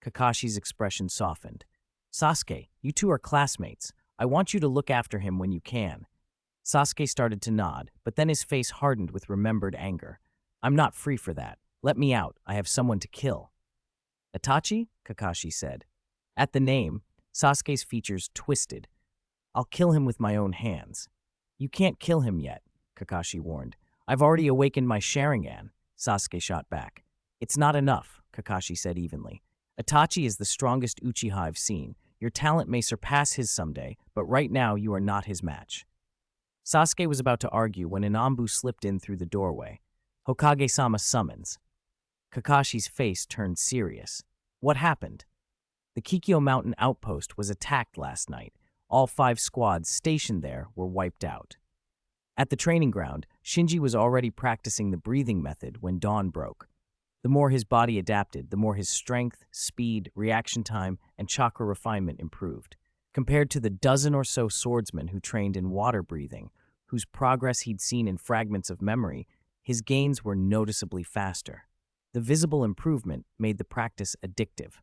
Kakashi's expression softened. Sasuke, you two are classmates. I want you to look after him when you can. Sasuke started to nod, but then his face hardened with remembered anger. I'm not free for that. Let me out. I have someone to kill. Itachi? Kakashi said. At the name, Sasuke's features twisted. I'll kill him with my own hands. You can't kill him yet, Kakashi warned. I've already awakened my Sharingan, Sasuke shot back. It's not enough, Kakashi said evenly. Itachi is the strongest Uchiha I've seen. Your talent may surpass his someday, but right now you are not his match. Sasuke was about to argue when Anbu slipped in through the doorway. Hokage-sama summons. Kakashi's face turned serious. What happened? The Kikyo Mountain outpost was attacked last night. All 5 squads stationed there were wiped out. At the training ground, Shinji was already practicing the breathing method when dawn broke. The more his body adapted, the more his strength, speed, reaction time, and chakra refinement improved. Compared to the dozen or so swordsmen who trained in water breathing, whose progress he'd seen in fragments of memory, his gains were noticeably faster. The visible improvement made the practice addictive.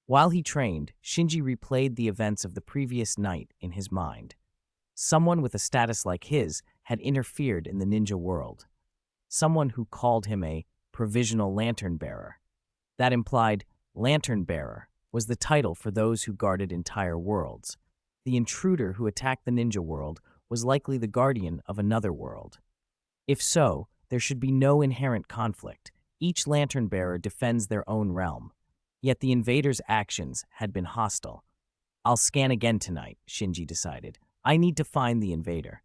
While he trained, Shinji replayed the events of the previous night in his mind. Someone with a status like his had interfered in the ninja world. Someone who called him a provisional lantern bearer. That implied lantern bearer was the title for those who guarded entire worlds. The intruder who attacked the ninja world was likely the guardian of another world. If so, there should be no inherent conflict. Each lantern bearer defends their own realm. Yet the invader's actions had been hostile. I'll scan again tonight, Shinji decided. I need to find the invader.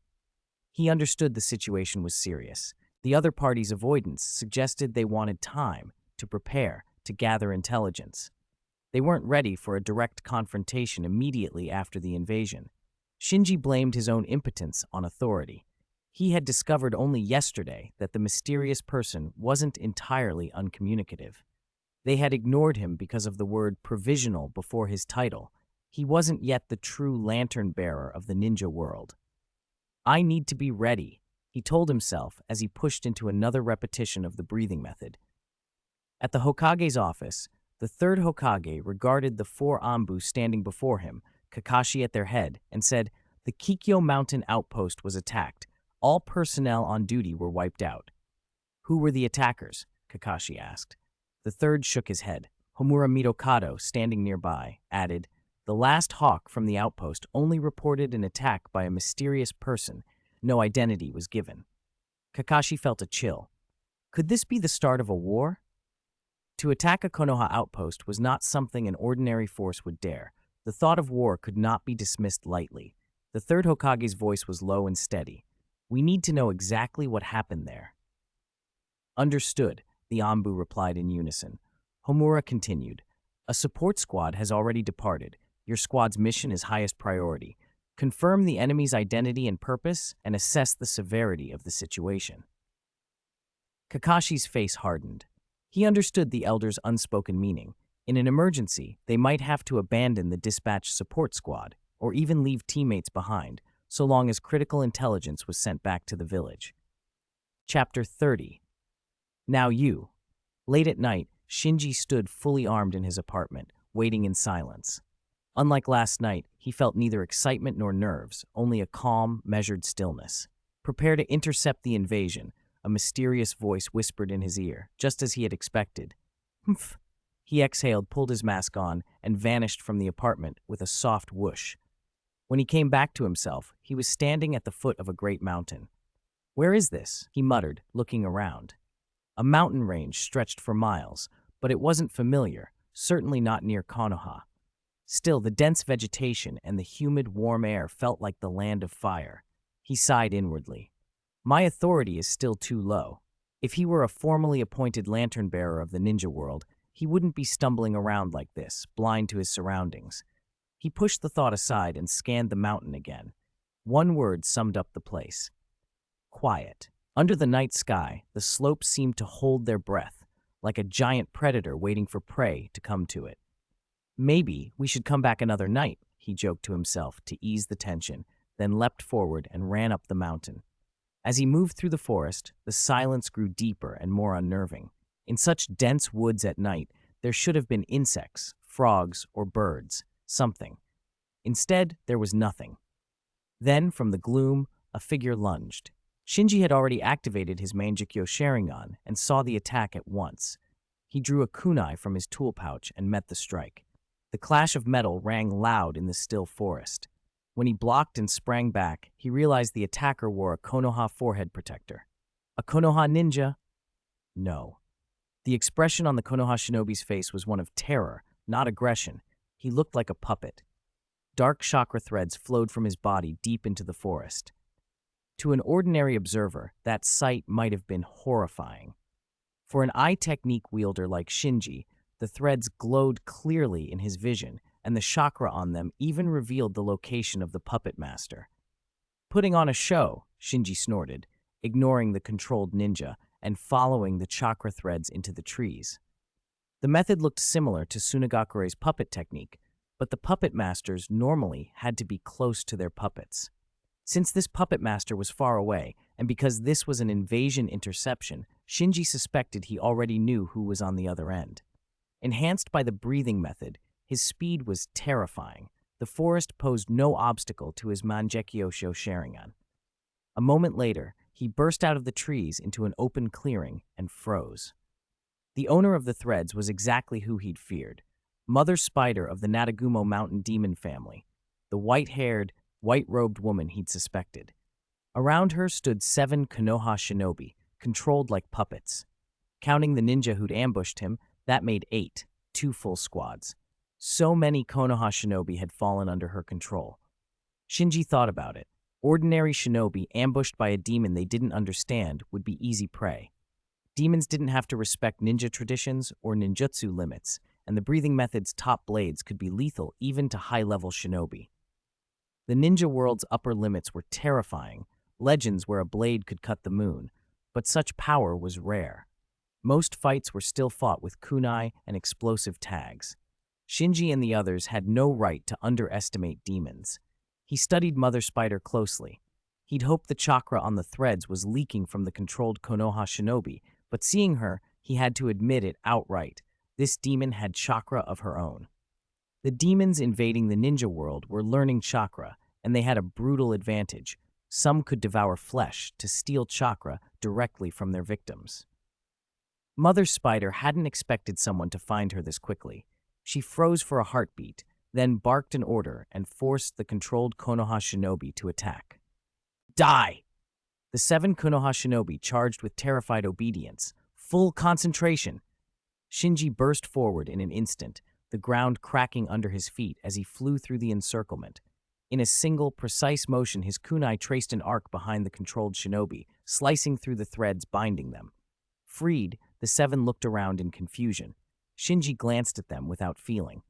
He understood the situation was serious. The other party's avoidance suggested they wanted time to prepare, to gather intelligence. They weren't ready for a direct confrontation immediately after the invasion. Shinji blamed his own impotence on authority. He had discovered only yesterday that the mysterious person wasn't entirely uncommunicative. They had ignored him because of the word provisional before his title. He wasn't yet the true lantern bearer of the ninja world. I need to be ready, he told himself as he pushed into another repetition of the breathing method. At the Hokage's office, the third Hokage regarded the 4 Anbu standing before him, Kakashi at their head, and said, "The Kikyo Mountain outpost was attacked. All personnel on duty were wiped out." "Who were the attackers?" Kakashi asked. The third shook his head. Homura Mitokado, standing nearby, added, "The last hawk from the outpost only reported an attack by a mysterious person. No identity was given." Kakashi felt a chill. Could this be the start of a war? To attack a Konoha outpost was not something an ordinary force would dare. The thought of war could not be dismissed lightly. The third Hokage's voice was low and steady. "We need to know exactly what happened there." "Understood," the Anbu replied in unison. Homura continued, "A support squad has already departed. Your squad's mission is highest priority. Confirm the enemy's identity and purpose, and assess the severity of the situation." Kakashi's face hardened. He understood the elder's unspoken meaning. In an emergency, they might have to abandon the dispatched support squad, or even leave teammates behind, so long as critical intelligence was sent back to the village. Chapter 30. Now you. Late at night, Shinji stood fully armed in his apartment, waiting in silence. Unlike last night, he felt neither excitement nor nerves, only a calm, measured stillness. "Prepare to intercept the invasion," a mysterious voice whispered in his ear, just as he had expected. "Humph." He exhaled, pulled his mask on, and vanished from the apartment with a soft whoosh. When he came back to himself, he was standing at the foot of a great mountain. "Where is this?" he muttered, looking around. A mountain range stretched for miles, but it wasn't familiar, certainly not near Konoha. Still, the dense vegetation and the humid, warm air felt like the land of fire. He sighed inwardly. My authority is still too low. If he were a formally appointed lantern bearer of the ninja world, he wouldn't be stumbling around like this, blind to his surroundings. He pushed the thought aside and scanned the mountain again. One word summed up the place. Quiet. Under the night sky, the slopes seemed to hold their breath, like a giant predator waiting for prey to come to it. "Maybe we should come back another night," he joked to himself to ease the tension, then leapt forward and ran up the mountain. As he moved through the forest, the silence grew deeper and more unnerving. In such dense woods at night, there should have been insects, frogs, or birds, something. Instead, there was nothing. Then, from the gloom, a figure lunged. Shinji had already activated his Manjikyo Sharingan and saw the attack at once. He drew a kunai from his tool pouch and met the strike. The clash of metal rang loud in the still forest. When he blocked and sprang back, he realized the attacker wore a Konoha forehead protector. A Konoha ninja? No. The expression on the Konoha shinobi's face was one of terror, not aggression. He looked like a puppet. Dark chakra threads flowed from his body deep into the forest. To an ordinary observer, that sight might have been horrifying. For an eye technique wielder like Shinji, the threads glowed clearly in his vision, and the chakra on them even revealed the location of the puppet master. Putting on a show, Shinji snorted, ignoring the controlled ninja and following the chakra threads into the trees. The method looked similar to Tsunogakure's puppet technique, but the puppet masters normally had to be close to their puppets. Since this puppet master was far away, and because this was an invasion interception, Shinji suspected he already knew who was on the other end. Enhanced by the breathing method, his speed was terrifying. The forest posed no obstacle to his Mangekyosho Sharingan. A moment later, he burst out of the trees into an open clearing and froze. The owner of the threads was exactly who he'd feared, Mother Spider of the Natagumo Mountain Demon family, the white-haired, white-robed woman he'd suspected. Around her stood 7 Konoha shinobi, controlled like puppets. Counting the ninja who'd ambushed him, that made 8, 2 full squads. So many Konoha shinobi had fallen under her control. Shinji thought about it. Ordinary shinobi ambushed by a demon they didn't understand would be easy prey. Demons didn't have to respect ninja traditions or ninjutsu limits, and the breathing method's top blades could be lethal even to high-level shinobi. The ninja world's upper limits were terrifying, legends where a blade could cut the moon, but such power was rare. Most fights were still fought with kunai and explosive tags. Shinji and the others had no right to underestimate demons. He studied Mother Spider closely. He'd hoped the chakra on the threads was leaking from the controlled Konoha shinobi, but seeing her, he had to admit it outright. This demon had chakra of her own. The demons invading the ninja world were learning chakra, and they had a brutal advantage. Some could devour flesh to steal chakra directly from their victims. Mother Spider hadn't expected someone to find her this quickly. She froze for a heartbeat, then barked an order and forced the controlled Konoha shinobi to attack. Die! The 7 Konoha shinobi charged with terrified obedience. Full concentration! Shinji burst forward in an instant, the ground cracking under his feet as he flew through the encirclement. In a single, precise motion, his kunai traced an arc behind the controlled shinobi, slicing through the threads binding them. Freed, the 7 looked around in confusion. Shinji glanced at them without feeling.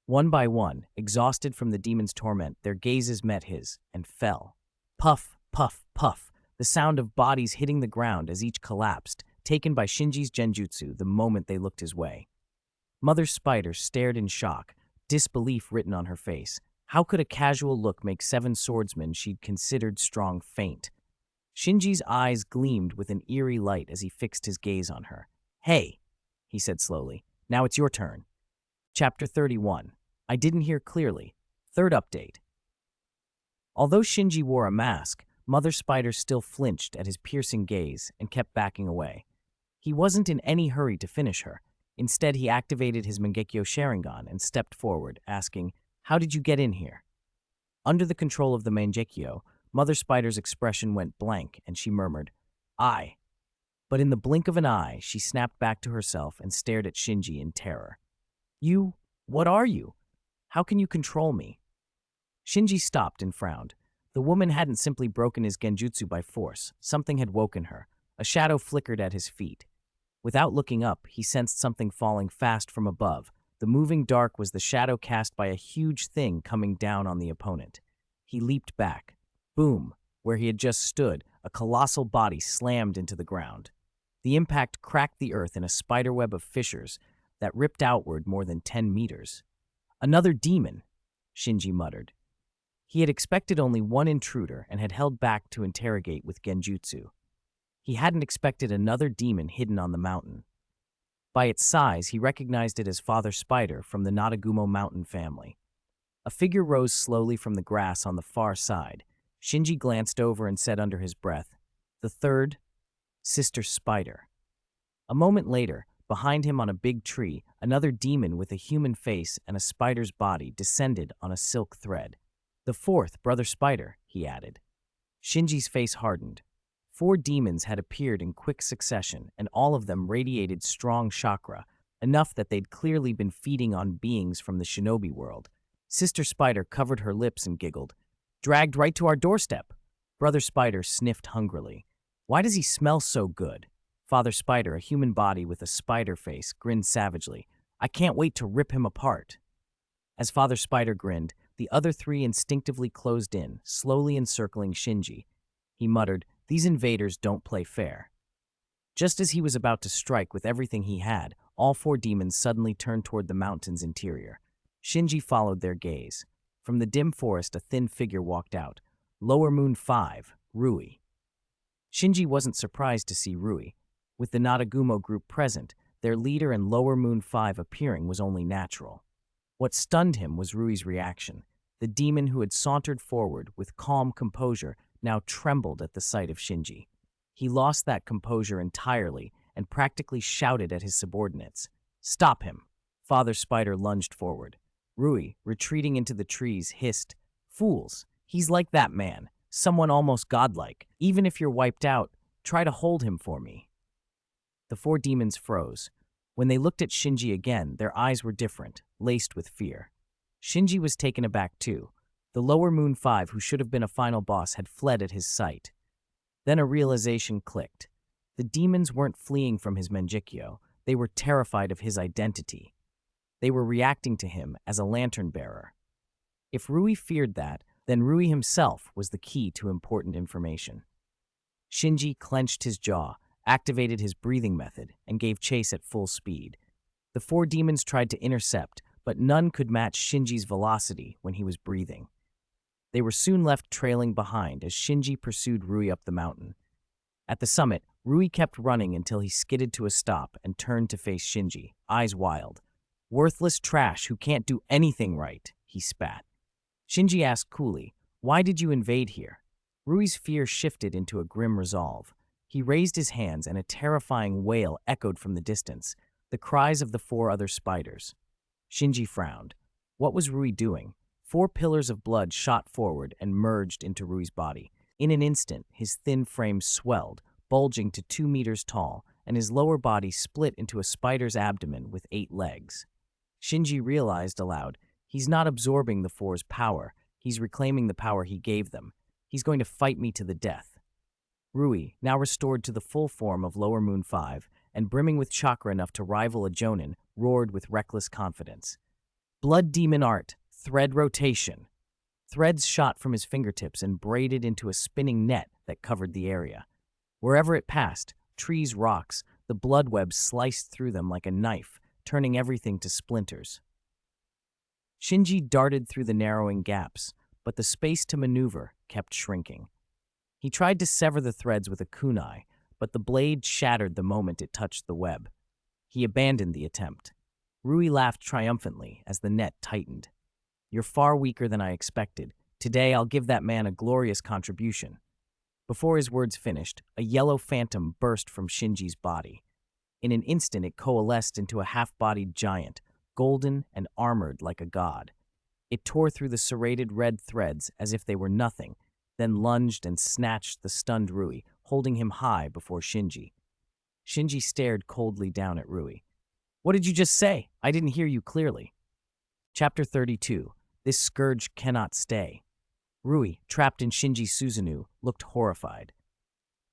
One by one, exhausted from the demon's torment, their gazes met his and fell. Puff, puff, puff, the sound of bodies hitting the ground as each collapsed, taken by Shinji's genjutsu the moment they looked his way. Mother Spider stared in shock, disbelief written on her face. How could a casual look make 7 swordsmen she'd considered strong faint? Shinji's eyes gleamed with an eerie light as he fixed his gaze on her. "Hey," he said slowly, "now it's your turn." Chapter 31. I didn't hear clearly. Third update. Although Shinji wore a mask, Mother Spider still flinched at his piercing gaze and kept backing away. He wasn't in any hurry to finish her. Instead, he activated his Mangekyo Sharingan and stepped forward, asking, "How did you get in here?" Under the control of the Mangekyo, Mother Spider's expression went blank and she murmured, "I." But in the blink of an eye, she snapped back to herself and stared at Shinji in terror. "You? What are you? How can you control me?" Shinji stopped and frowned. The woman hadn't simply broken his genjutsu by force. Something had woken her. A shadow flickered at his feet. Without looking up, he sensed something falling fast from above. The moving dark was the shadow cast by a huge thing coming down on the opponent. He leaped back. Boom! Where he had just stood, a colossal body slammed into the ground. The impact cracked the earth in a spiderweb of fissures that ripped outward more than 10 meters. "Another demon," Shinji muttered. He had expected only one intruder and had held back to interrogate with genjutsu. He hadn't expected another demon hidden on the mountain. By its size, he recognized it as Father Spider from the Natagumo Mountain family. A figure rose slowly from the grass on the far side. Shinji glanced over and said under his breath, "The third, Sister Spider." A moment later, behind him on a big tree, another demon with a human face and a spider's body descended on a silk thread. "The fourth, Brother Spider," he added. Shinji's face hardened. 4 demons had appeared in quick succession, and all of them radiated strong chakra, enough that they'd clearly been feeding on beings from the shinobi world. Sister Spider covered her lips and giggled. "Dragged right to our doorstep." Brother Spider sniffed hungrily. "Why does he smell so good?" Father Spider, a human body with a spider face, grinned savagely. "I can't wait to rip him apart." As Father Spider grinned, the other three instinctively closed in, slowly encircling Shinji. He muttered, "These invaders don't play fair." Just as he was about to strike with everything he had, all four demons suddenly turned toward the mountain's interior. Shinji followed their gaze. From the dim forest, a thin figure walked out. Lower Moon 5, Rui. Shinji wasn't surprised to see Rui. With the Nadagumo group present, their leader and Lower Moon 5 appearing was only natural. What stunned him was Rui's reaction. The demon who had sauntered forward with calm composure now trembled at the sight of Shinji. He lost that composure entirely and practically shouted at his subordinates. "Stop him!" Father Spider lunged forward. Rui, retreating into the trees, hissed, "Fools! He's like that man, someone almost godlike. Even if you're wiped out, try to hold him for me." The four demons froze. When they looked at Shinji again, their eyes were different, laced with fear. Shinji was taken aback too. The Lower Moon 5, who should have been a final boss, had fled at his sight. Then a realization clicked. The demons weren't fleeing from his Mangekyo, they were terrified of his identity. They were reacting to him as a lantern bearer. If Rui feared that, then Rui himself was the key to important information. Shinji clenched his jaw, activated his breathing method, and gave chase at full speed. The four demons tried to intercept, but none could match Shinji's velocity when he was breathing. They were soon left trailing behind as Shinji pursued Rui up the mountain. At the summit, Rui kept running until he skidded to a stop and turned to face Shinji, eyes wild. "Worthless trash who can't do anything right," he spat. Shinji asked coolly, "Why did you invade here?" Rui's fear shifted into a grim resolve. He raised his hands and a terrifying wail echoed from the distance, the cries of the four other spiders. Shinji frowned. What was Rui doing? 4 pillars of blood shot forward and merged into Rui's body. In an instant, his thin frame swelled, bulging to 2 meters tall, and his lower body split into a spider's abdomen with 8 legs. Shinji realized aloud, he's not absorbing the four's power, he's reclaiming the power he gave them. He's going to fight me to the death. Rui, now restored to the full form of Lower Moon 5, and brimming with chakra enough to rival a Jonin, roared with reckless confidence. "Blood demon art, thread rotation." Threads shot from his fingertips and braided into a spinning net that covered the area. Wherever it passed, trees, rocks, the blood webs sliced through them like a knife, turning everything to splinters. Shinji darted through the narrowing gaps, but the space to maneuver kept shrinking. He tried to sever the threads with a kunai, but the blade shattered the moment it touched the web. He abandoned the attempt. Rui laughed triumphantly as the net tightened. "You're far weaker than I expected. Today I'll give that man a glorious contribution." Before his words finished, a yellow phantom burst from Shinji's body. In an instant it coalesced into a half-bodied giant, golden and armored like a god. It tore through the serrated red threads as if they were nothing, then lunged and snatched the stunned Rui, holding him high before Shinji. Shinji stared coldly down at Rui. "What did you just say? I didn't hear you clearly." Chapter 32. This scourge cannot stay. Rui, trapped in Shinji's Susanoo, looked horrified.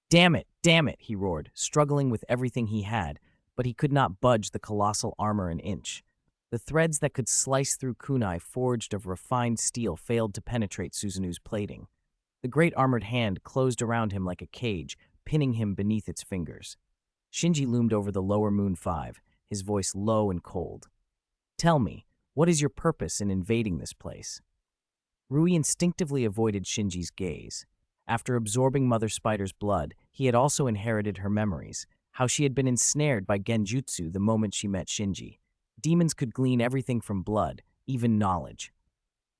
Damn it, he roared, struggling with everything he had, but he could not budge the colossal armor an inch. The threads that could slice through kunai forged of refined steel failed to penetrate Susanoo's plating. The great armored hand closed around him like a cage, pinning him beneath its fingers. Shinji loomed over the Lower Moon 5, his voice low and cold. "Tell me, what is your purpose in invading this place?" Rui instinctively avoided Shinji's gaze. After absorbing Mother Spider's blood, he had also inherited her memories, how she had been ensnared by genjutsu the moment she met Shinji. Demons could glean everything from blood, even knowledge.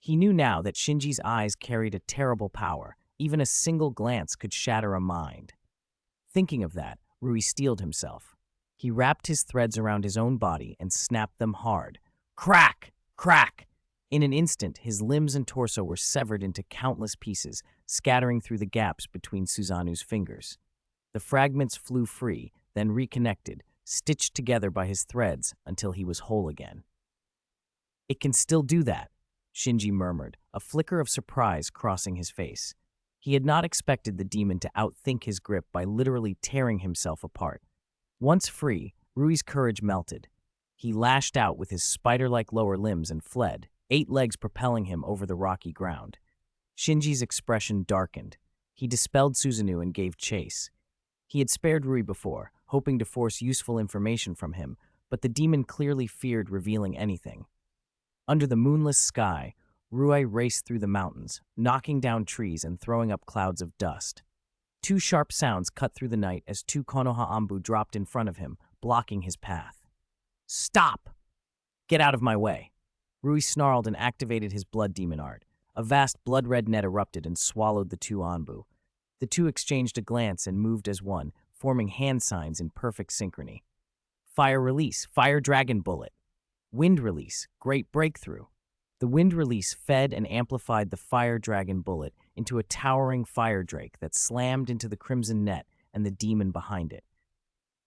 He knew now that Shinji's eyes carried a terrible power. Even a single glance could shatter a mind. Thinking of that, Rui steeled himself. He wrapped his threads around his own body and snapped them hard. Crack! Crack! In an instant, his limbs and torso were severed into countless pieces, scattering through the gaps between Susanoo's fingers. The fragments flew free, then reconnected, stitched together by his threads until he was whole again. "It can still do that," Shinji murmured, a flicker of surprise crossing his face. He had not expected the demon to outthink his grip by literally tearing himself apart. Once free, Rui's courage melted. He lashed out with his spider-like lower limbs and fled, 8 legs propelling him over the rocky ground. Shinji's expression darkened. He dispelled Susanoo and gave chase. He had spared Rui before, hoping to force useful information from him, but the demon clearly feared revealing anything. Under the moonless sky, Rui raced through the mountains, knocking down trees and throwing up clouds of dust. 2 sharp sounds cut through the night as 2 Konoha Anbu dropped in front of him, blocking his path. "Stop! Get out of my way!" Rui snarled and activated his blood demon art. A vast blood-red net erupted and swallowed the 2 Anbu. The 2 exchanged a glance and moved as one, forming hand signs in perfect synchrony. Fire release, fire dragon bullet. Wind release, great breakthrough. The wind release fed and amplified the fire dragon bullet into a towering fire drake that slammed into the crimson net and the demon behind it.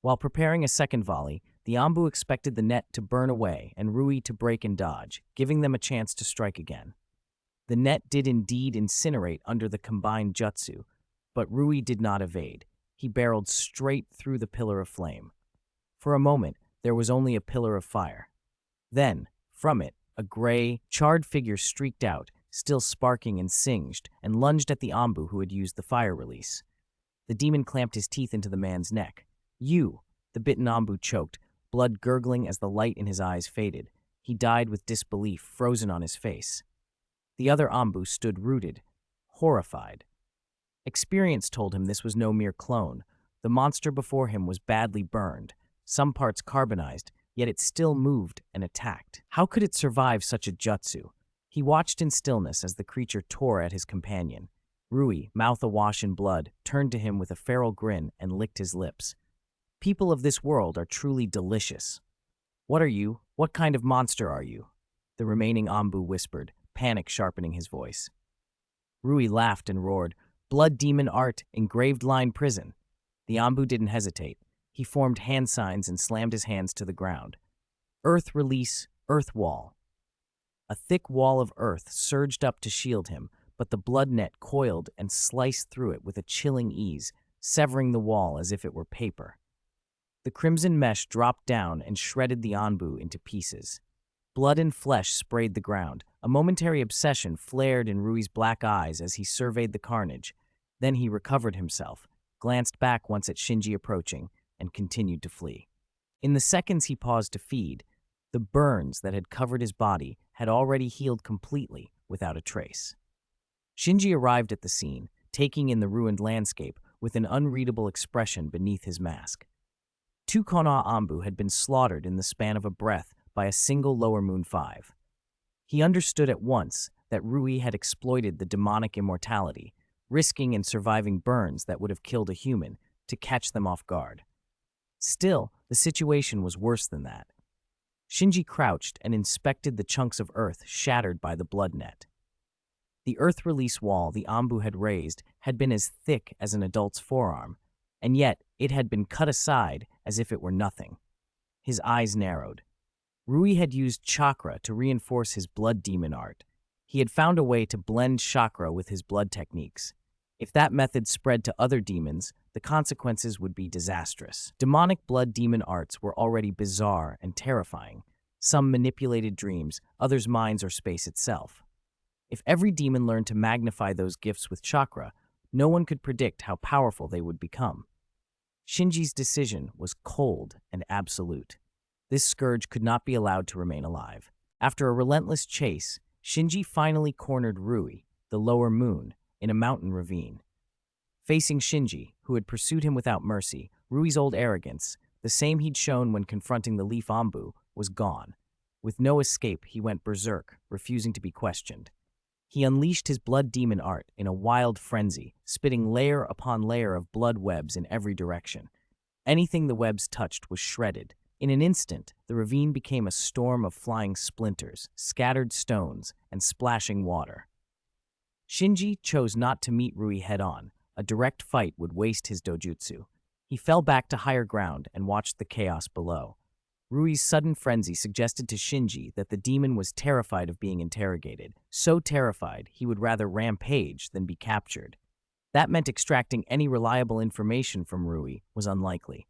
While preparing a second volley, the Anbu expected the net to burn away and Rui to break and dodge, giving them a chance to strike again. The net did indeed incinerate under the combined jutsu, but Rui did not evade. He barreled straight through the pillar of flame. For a moment, there was only a pillar of fire. Then, from it, a gray, charred figure streaked out, still sparking and singed, and lunged at the Anbu who had used the fire release. The demon clamped his teeth into the man's neck. "You!" The bitten Anbu choked, blood gurgling as the light in his eyes faded. He died with disbelief frozen on his face. The other Anbu stood rooted, horrified. Experience told him this was no mere clone. The monster before him was badly burned, some parts carbonized, yet it still moved and attacked. How could it survive such a jutsu? He watched in stillness as the creature tore at his companion. Rui, mouth awash in blood, turned to him with a feral grin and licked his lips. "People of this world are truly delicious." "What are you? What kind of monster are you?" The remaining Anbu whispered, panic sharpening his voice. Rui laughed and roared, "Blood demon art, engraved line prison." The Anbu didn't hesitate. He formed hand signs and slammed his hands to the ground. "Earth release, earth wall." A thick wall of earth surged up to shield him, but the blood net coiled and sliced through it with a chilling ease, severing the wall as if it were paper. The crimson mesh dropped down and shredded the Anbu into pieces. Blood and flesh sprayed the ground. A momentary obsession flared in Rui's black eyes as he surveyed the carnage. Then he recovered himself, glanced back once at Shinji approaching, and continued to flee. In the seconds he paused to feed, the burns that had covered his body had already healed completely without a trace. Shinji arrived at the scene, taking in the ruined landscape with an unreadable expression beneath his mask. 2 Konoha Anbu had been slaughtered in the span of a breath by a single Lower Moon 5. He understood at once that Rui had exploited the demonic immortality, risking and surviving burns that would have killed a human, to catch them off guard. Still, the situation was worse than that. Shinji crouched and inspected the chunks of earth shattered by the blood net. The earth release wall the Anbu had raised had been as thick as an adult's forearm, and yet it had been cut aside as if it were nothing. His eyes narrowed. Rui had used chakra to reinforce his blood demon art. He had found a way to blend chakra with his blood techniques. If that method spread to other demons, the consequences would be disastrous. Demonic blood demon arts were already bizarre and terrifying. Some manipulated dreams, others minds or space itself. If every demon learned to magnify those gifts with chakra, no one could predict how powerful they would become. Shinji's decision was cold and absolute. This scourge could not be allowed to remain alive. After a relentless chase, Shinji finally cornered Rui, the Lower Moon, in a mountain ravine. Facing Shinji, who had pursued him without mercy, Rui's old arrogance, the same he'd shown when confronting the Leaf Anbu, was gone. With no escape, he went berserk, refusing to be questioned. He unleashed his blood demon art in a wild frenzy, spitting layer upon layer of blood webs in every direction. Anything the webs touched was shredded. In an instant, the ravine became a storm of flying splinters, scattered stones, and splashing water. Shinji chose not to meet Rui head-on. A direct fight would waste his dojutsu. He fell back to higher ground and watched the chaos below. Rui's sudden frenzy suggested to Shinji that the demon was terrified of being interrogated, so terrified he would rather rampage than be captured. That meant extracting any reliable information from Rui was unlikely.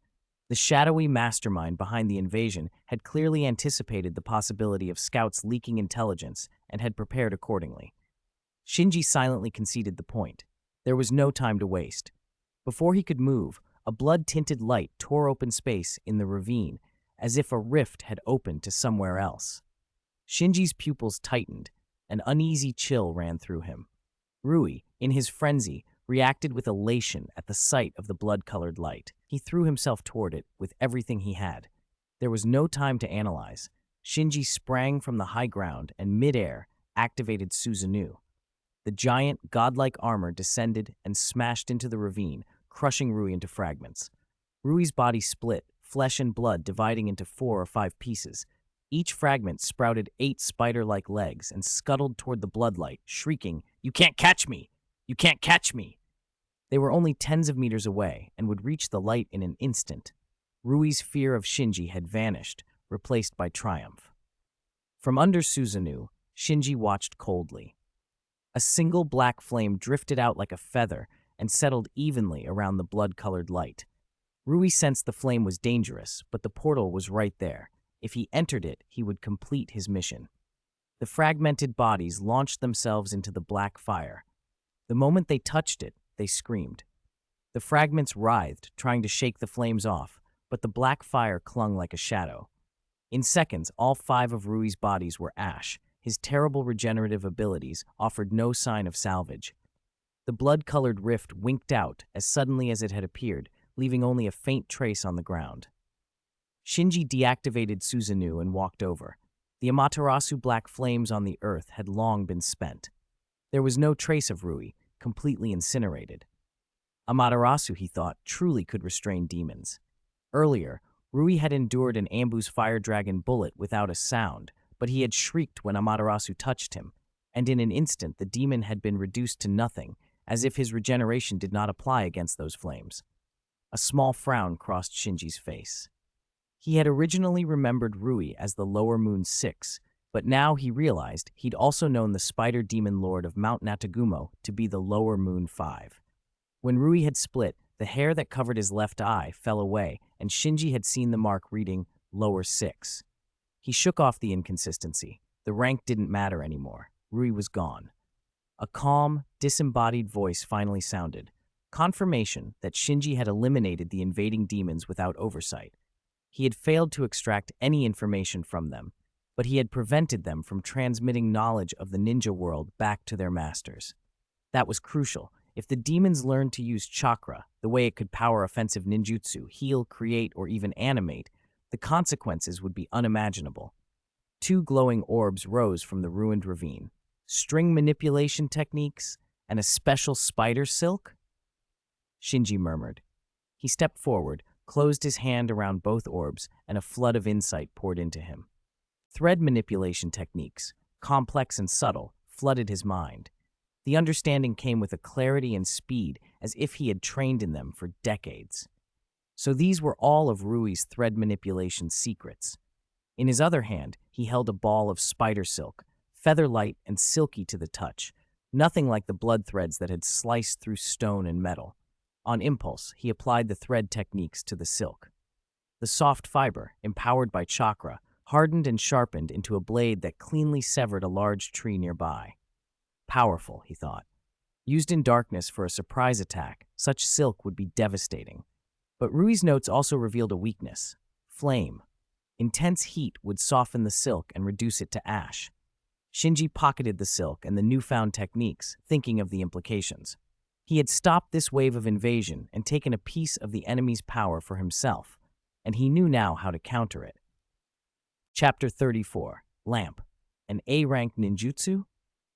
The shadowy mastermind behind the invasion had clearly anticipated the possibility of scouts leaking intelligence and had prepared accordingly. Shinji silently conceded the point. There was no time to waste. Before he could move, a blood-tinted light tore open space in the ravine, as if a rift had opened to somewhere else. Shinji's pupils tightened. An uneasy chill ran through him. Rui, in his frenzy, reacted with elation at the sight of the blood-colored light. He threw himself toward it with everything he had. There was no time to analyze. Shinji sprang from the high ground and mid-air activated Susanoo. The giant, godlike armor descended and smashed into the ravine, crushing Rui into fragments. Rui's body split, flesh and blood dividing into 4 or 5 pieces. Each fragment sprouted 8 spider-like legs and scuttled toward the bloodlight, shrieking, "You can't catch me! You can't catch me!" They were only tens of meters away and would reach the light in an instant. Rui's fear of Shinji had vanished, replaced by triumph. From under Susanoo, Shinji watched coldly. A single black flame drifted out like a feather and settled evenly around the blood-colored light. Rui sensed the flame was dangerous, but the portal was right there. If he entered it, he would complete his mission. The fragmented bodies launched themselves into the black fire. The moment they touched it, they screamed. The fragments writhed, trying to shake the flames off, but the black fire clung like a shadow. In seconds, all 5 of Rui's bodies were ash. His terrible regenerative abilities offered no sign of salvage. The blood-colored rift winked out as suddenly as it had appeared, leaving only a faint trace on the ground. Shinji deactivated Susanoo and walked over. The Amaterasu black flames on the earth had long been spent. There was no trace of Rui, completely incinerated. Amaterasu, he thought, truly could restrain demons. Earlier, Rui had endured an Ambu's fire dragon bullet without a sound, but he had shrieked when Amaterasu touched him, and in an instant the demon had been reduced to nothing, as if his regeneration did not apply against those flames. A small frown crossed Shinji's face. He had originally remembered Rui as the Lower Moon 6, but now he realized he'd also known the Spider Demon Lord of Mount Natagumo to be the Lower Moon 5. When Rui had split, the hair that covered his left eye fell away, and Shinji had seen the mark reading Lower 6. He shook off the inconsistency. The rank didn't matter anymore. Rui was gone. A calm, disembodied voice finally sounded. Confirmation that Shinji had eliminated the invading demons without oversight. He had failed to extract any information from them, but he had prevented them from transmitting knowledge of the ninja world back to their masters. That was crucial. If the demons learned to use chakra, the way it could power offensive ninjutsu, heal, create, or even animate, the consequences would be unimaginable. 2 glowing orbs rose from the ruined ravine. String manipulation techniques and a special spider silk? Shinji murmured. He stepped forward, closed his hand around both orbs, and a flood of insight poured into him. Thread manipulation techniques, complex and subtle, flooded his mind. The understanding came with a clarity and speed as if he had trained in them for decades. So these were all of Rui's thread manipulation secrets. In his other hand, he held a ball of spider silk, feather-light and silky to the touch, nothing like the blood threads that had sliced through stone and metal. On impulse, he applied the thread techniques to the silk. The soft fiber, empowered by chakra, hardened and sharpened into a blade that cleanly severed a large tree nearby. Powerful, he thought. Used in darkness for a surprise attack, such silk would be devastating. But Rui's notes also revealed a weakness: flame. Intense heat would soften the silk and reduce it to ash. Shinji pocketed the silk and the newfound techniques, thinking of the implications. He had stopped this wave of invasion and taken a piece of the enemy's power for himself, and he knew now how to counter it. Chapter 34. Lamp. An A-rank ninjutsu?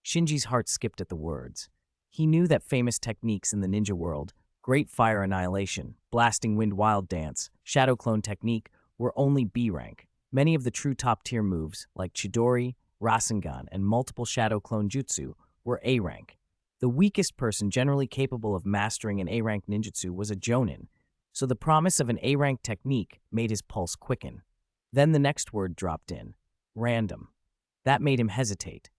Shinji's heart skipped at the words. He knew that famous techniques in the ninja world, Great Fire Annihilation, Blasting Wind Wild Dance, Shadow Clone Technique, were only B-rank. Many of the true top-tier moves, like Chidori, Rasengan, and multiple Shadow Clone Jutsu, were A-rank. The weakest person generally capable of mastering an A-rank ninjutsu was a jonin, so the promise of an A-rank technique made his pulse quicken. Then the next word dropped in: random. That made him hesitate.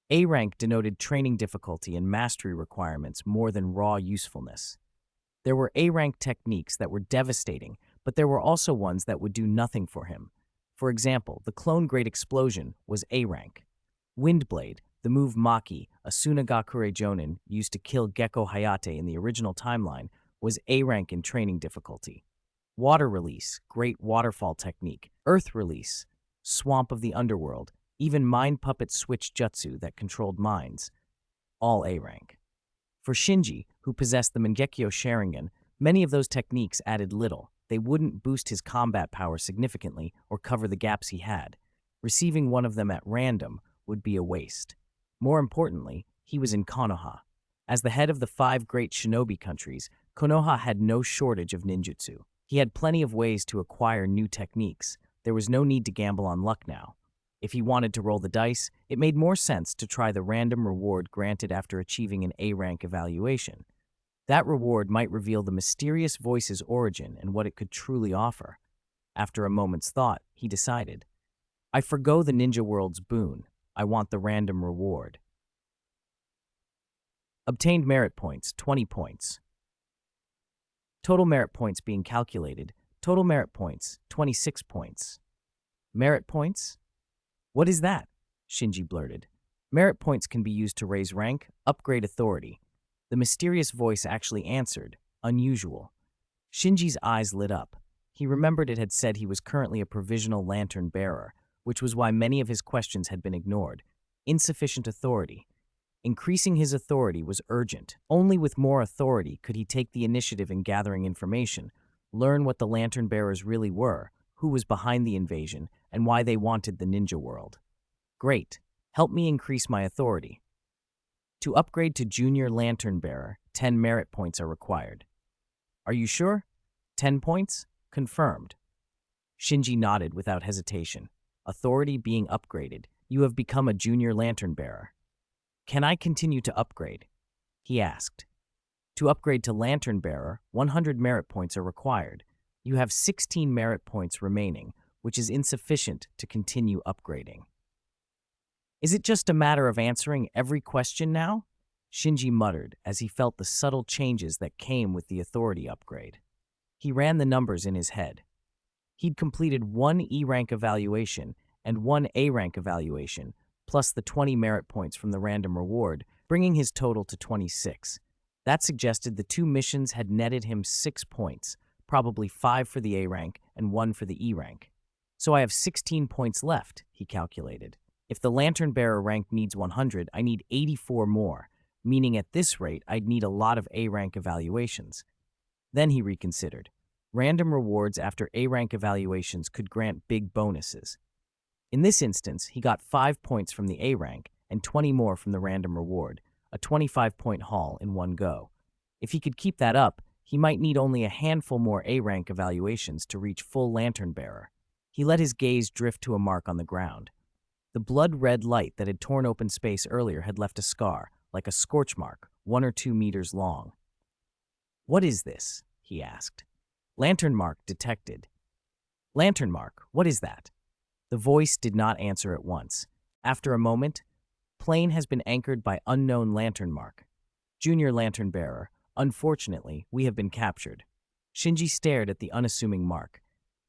A-rank denoted training difficulty and mastery requirements more than raw usefulness. There were A-rank techniques that were devastating, but there were also ones that would do nothing for him. For example, the clone Great Explosion was A rank. Windblade, the move Maki, a Sunagakure Jonin, used to kill Gecko Hayate in the original timeline, was A rank in training difficulty. Water Release, Great Waterfall Technique. Earth Release, Swamp of the Underworld, even Mind Puppet Switch Jutsu that controlled minds, all A rank. For Shinji, who possessed the Mangekyo Sharingan, many of those techniques added little. They wouldn't boost his combat power significantly or cover the gaps he had. Receiving one of them at random would be a waste. More importantly, he was in Konoha. As the head of the 5 great shinobi countries, Konoha had no shortage of ninjutsu. He had plenty of ways to acquire new techniques. There was no need to gamble on luck now. If he wanted to roll the dice, it made more sense to try the random reward granted after achieving an A-rank evaluation. That reward might reveal the mysterious voice's origin and what it could truly offer. After a moment's thought, he decided, I forgo the ninja world's boon. I want the random reward. Obtained merit points, 20 points. Total merit points being calculated. Total merit points, 26 points. Merit points? What is that? Shinji blurted. Merit points can be used to raise rank, upgrade authority. The mysterious voice actually answered, unusual. Shinji's eyes lit up. He remembered it had said he was currently a provisional lantern bearer, which was why many of his questions had been ignored. Insufficient authority. Increasing his authority was urgent. Only with more authority could he take the initiative in gathering information, learn what the lantern bearers really were, who was behind the invasion, and why they wanted the ninja world. Great. Help me increase my authority. To upgrade to Junior Lantern Bearer, 10 merit points are required. Are you sure? 10 points? Confirmed. Shinji nodded without hesitation. Authority being upgraded. You have become a Junior Lantern Bearer. Can I continue to upgrade? He asked. To upgrade to Lantern Bearer, 100 merit points are required. You have 16 merit points remaining, which is insufficient to continue upgrading. Is it just a matter of answering every question now? Shinji muttered as he felt the subtle changes that came with the authority upgrade. He ran the numbers in his head. He'd completed 1 E-rank evaluation and 1 A-rank evaluation, plus the 20 merit points from the random reward, bringing his total to 26. That suggested the 2 missions had netted him 6 points, probably 5 for the A-rank and 1 for the E-rank. So I have 16 points left, he calculated. If the Lantern Bearer rank needs 100, I need 84 more, meaning at this rate I'd need a lot of A-rank evaluations. Then he reconsidered. Random rewards after A-rank evaluations could grant big bonuses. In this instance, he got 5 points from the A-rank and 20 more from the random reward, a 25-point haul in one go. If he could keep that up, he might need only a handful more A-rank evaluations to reach full Lantern Bearer. He let his gaze drift to a mark on the ground. The blood-red light that had torn open space earlier had left a scar, like a scorch mark, 1 or 2 meters long. What is this? He asked. Lantern mark detected. Lantern mark, what is that? The voice did not answer at once. After a moment, plane has been anchored by unknown lantern mark. Junior Lantern Bearer, unfortunately, we have been captured. Shinji stared at the unassuming mark.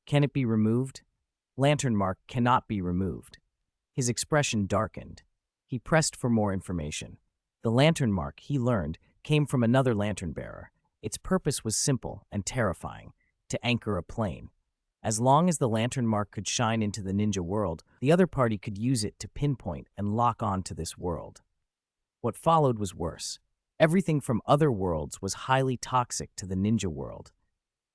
Can it be removed? Lantern mark cannot be removed. His expression darkened. He pressed for more information. The lantern mark, he learned, came from another lantern bearer. Its purpose was simple and terrifying, to anchor a plane. As long as the lantern mark could shine into the ninja world, the other party could use it to pinpoint and lock on to this world. What followed was worse. Everything from other worlds was highly toxic to the ninja world.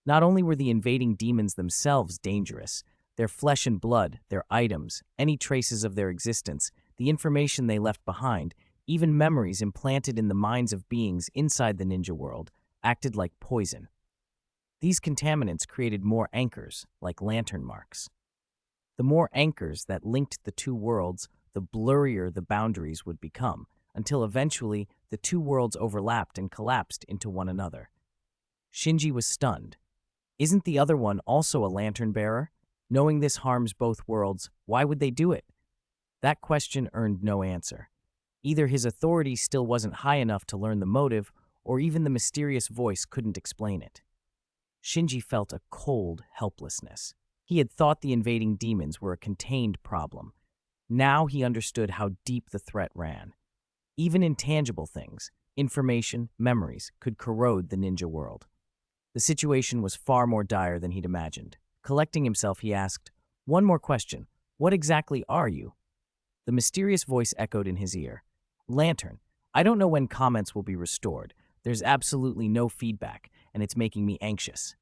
Not only were the invading demons themselves dangerous, their flesh and blood, their items, any traces of their existence, the information they left behind, even memories implanted in the minds of beings inside the ninja world, acted like poison. These contaminants created more anchors, like lantern marks. The more anchors that linked the two worlds, the blurrier the boundaries would become, until eventually the two worlds overlapped and collapsed into one another. Shinji was stunned. Isn't the other one also a lantern bearer? Knowing this harms both worlds, why would they do it? That question earned no answer. Either his authority still wasn't high enough to learn the motive, or even the mysterious voice couldn't explain it. Shinji felt a cold helplessness. He had thought the invading demons were a contained problem. Now he understood how deep the threat ran. Even intangible things, information, memories, could corrode the ninja world. The situation was far more dire than he'd imagined. Collecting himself, he asked, "One more question. What exactly are you?" The mysterious voice echoed in his ear. "Lantern. I don't know when comments will be restored. There's absolutely no feedback, and it's making me anxious.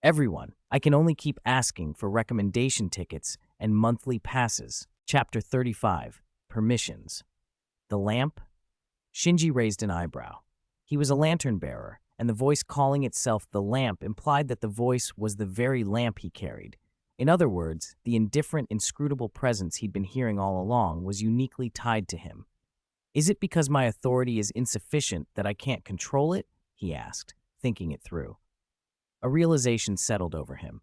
Everyone, I can only keep asking for recommendation tickets and monthly passes." Chapter 35. Permissions. The lamp? Shinji raised an eyebrow. He was a lantern bearer, and the voice calling itself the lamp implied that the voice was the very lamp he carried. In other words, the indifferent, inscrutable presence he'd been hearing all along was uniquely tied to him. "Is it because my authority is insufficient that I can't control it?" he asked, thinking it through. A realization settled over him.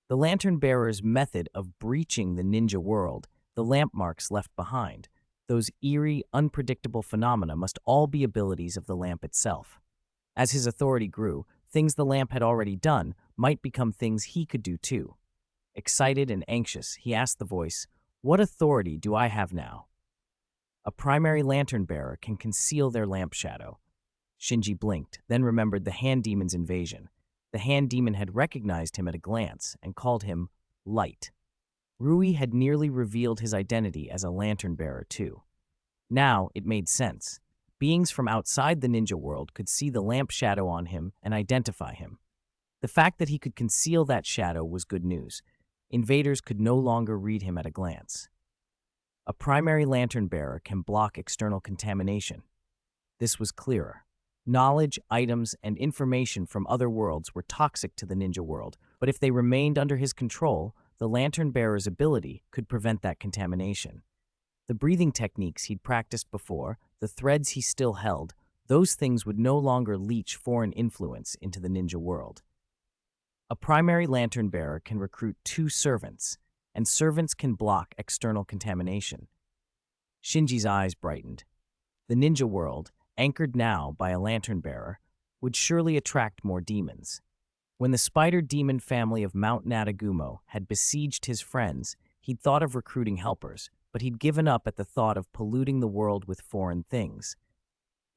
The lantern bearer's method of breaching the ninja world, the lamp marks left behind, those eerie, unpredictable phenomena must all be abilities of the lamp itself. As his authority grew, things the lamp had already done might become things he could do too. Excited and anxious, he asked the voice, "What authority do I have now?" "A primary lantern bearer can conceal their lamp shadow." Shinji blinked, then remembered the hand demon's invasion. The hand demon had recognized him at a glance and called him Light. Rui had nearly revealed his identity as a lantern bearer too. Now it made sense. Beings from outside the ninja world could see the lamp shadow on him and identify him. The fact that he could conceal that shadow was good news. Invaders could no longer read him at a glance. A primary lantern bearer can block external contamination. This was clearer. Knowledge, items, and information from other worlds were toxic to the ninja world, but if they remained under his control, the lantern bearer's ability could prevent that contamination. The breathing techniques he'd practiced before, the threads he still held, those things would no longer leach foreign influence into the ninja world. A primary lantern bearer can recruit 2 servants, and servants can block external contamination. Shinji's eyes brightened. The ninja world, anchored now by a lantern bearer, would surely attract more demons. When the spider demon family of Mount Natagumo had besieged his friends, he'd thought of recruiting helpers, but he'd given up at the thought of polluting the world with foreign things.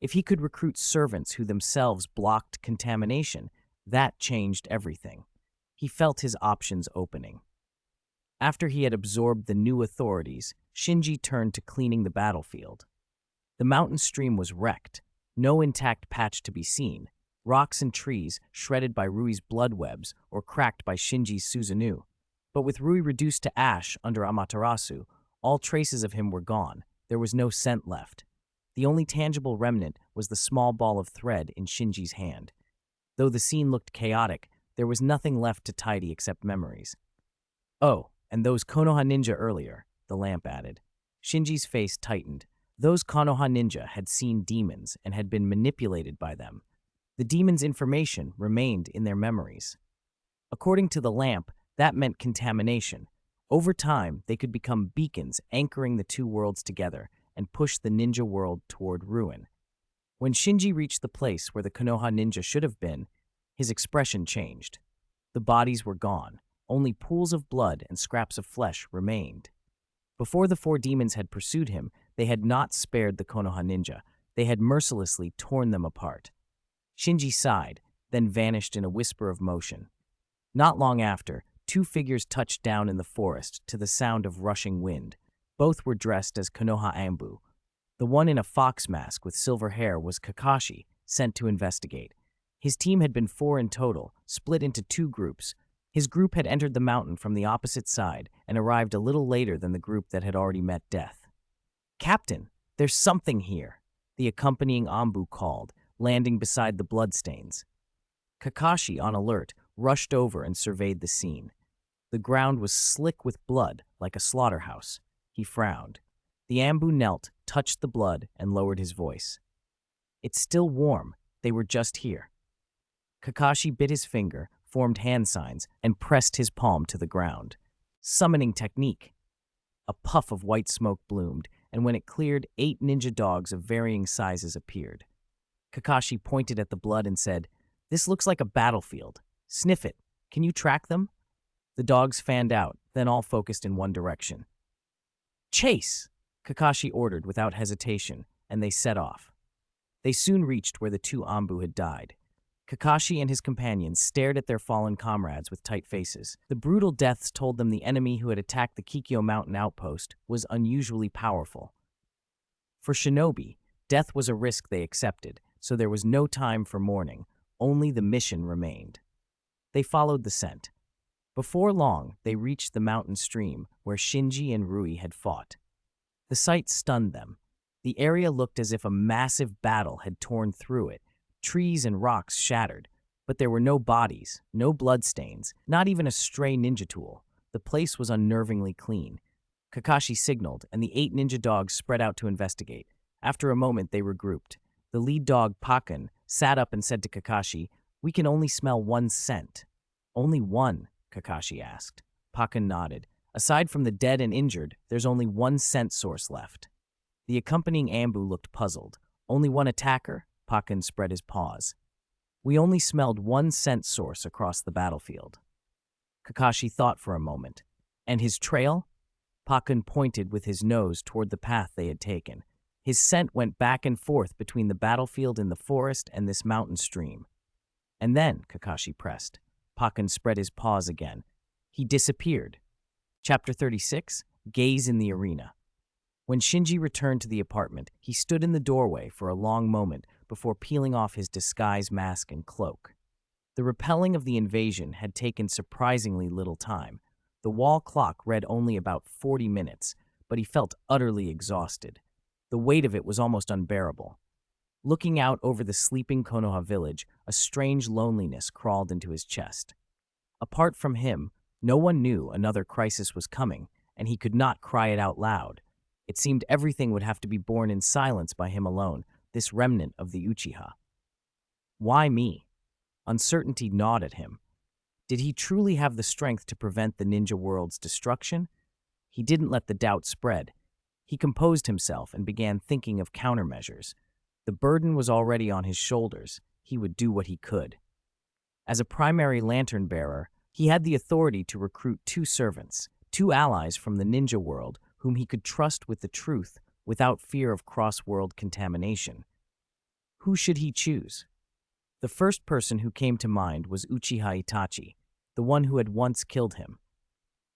If he could recruit servants who themselves blocked contamination, that changed everything. He felt his options opening. After he had absorbed the new authorities, Shinji turned to cleaning the battlefield. The mountain stream was wrecked, no intact patch to be seen, rocks and trees shredded by Rui's blood webs or cracked by Shinji's Susanoo. But with Rui reduced to ash under Amaterasu, all traces of him were gone. There was no scent left. The only tangible remnant was the small ball of thread in Shinji's hand. Though the scene looked chaotic, there was nothing left to tidy except memories. "Oh, and those Konoha ninja earlier," the lamp added. Shinji's face tightened. Those Konoha ninja had seen demons and had been manipulated by them. The demons' information remained in their memories. According to the lamp, that meant contamination. Over time, they could become beacons anchoring the 2 worlds together and push the ninja world toward ruin. When Shinji reached the place where the Konoha ninja should have been, his expression changed. The bodies were gone. Only pools of blood and scraps of flesh remained. Before the 4 demons had pursued him, they had not spared the Konoha ninja. They had mercilessly torn them apart. Shinji sighed, then vanished in a whisper of motion. Not long after, 2 figures touched down in the forest to the sound of rushing wind. Both were dressed as Konoha Ambu. The one in a fox mask with silver hair was Kakashi, sent to investigate. His team had been 4 in total, split into 2 groups. His group had entered the mountain from the opposite side and arrived a little later than the group that had already met death. "Captain, there's something here," the accompanying Ambu called, landing beside the bloodstains. Kakashi, on alert, rushed over and surveyed the scene. The ground was slick with blood, like a slaughterhouse. He frowned. The Ambu knelt, touched the blood, and lowered his voice. "It's still warm. They were just here." Kakashi bit his finger, formed hand signs, and pressed his palm to the ground. Summoning technique. A puff of white smoke bloomed, and when it cleared, 8 ninja dogs of varying sizes appeared. Kakashi pointed at the blood and said, "This looks like a battlefield. Sniff it. Can you track them? The dogs fanned out, then all focused in one direction. Chase! Kakashi ordered without hesitation, and they set off. They soon reached where the two Ambu had died. Kakashi and his companions stared at their fallen comrades with tight faces. The brutal deaths told them the enemy who had attacked the Kikyo Mountain outpost was unusually powerful. For Shinobi, death was a risk they accepted, so there was no time for mourning. Only the mission remained. They followed the scent. Before long, they reached the mountain stream where Shinji and Rui had fought. The sight stunned them. The area looked as if a massive battle had torn through it. Trees and rocks shattered, but there were no bodies, no bloodstains, not even a stray ninja tool. The place was unnervingly clean. Kakashi signaled, and the 8 ninja dogs spread out to investigate. After a moment, they regrouped. The lead dog, Pakken, sat up and said to Kakashi, "We can only smell one scent." "Only one?" Kakashi asked. Pakken nodded. "Aside from the dead and injured, there's only one scent source left." The accompanying Ambu looked puzzled. "Only one attacker?" Pakken spread his paws. "We only smelled one scent source across the battlefield." Kakashi thought for a moment. "And his trail?" Pakken pointed with his nose toward the path they had taken. His scent went back and forth between the battlefield in the forest and this mountain stream. "And then," Kakashi pressed. Pakken spread his paws again. "He disappeared." Chapter 36, Gaze in the Arena. When Shinji returned to the apartment, he stood in the doorway for a long moment before peeling off his disguise mask and cloak. The repelling of the invasion had taken surprisingly little time. The wall clock read only about 40 minutes, but he felt utterly exhausted. The weight of it was almost unbearable. Looking out over the sleeping Konoha village, a strange loneliness crawled into his chest. Apart from him, no one knew another crisis was coming, and he could not cry it out loud. It seemed everything would have to be borne in silence by him alone, this remnant of the Uchiha. Why me? Uncertainty gnawed at him. Did he truly have the strength to prevent the ninja world's destruction? He didn't let the doubt spread. He composed himself and began thinking of countermeasures. The burden was already on his shoulders. He would do what he could. As a primary lantern bearer, he had the authority to recruit 2 servants, 2 allies from the ninja world whom he could trust with the truth without fear of cross-world contamination. Who should he choose? The first person who came to mind was Uchiha Itachi, the one who had once killed him.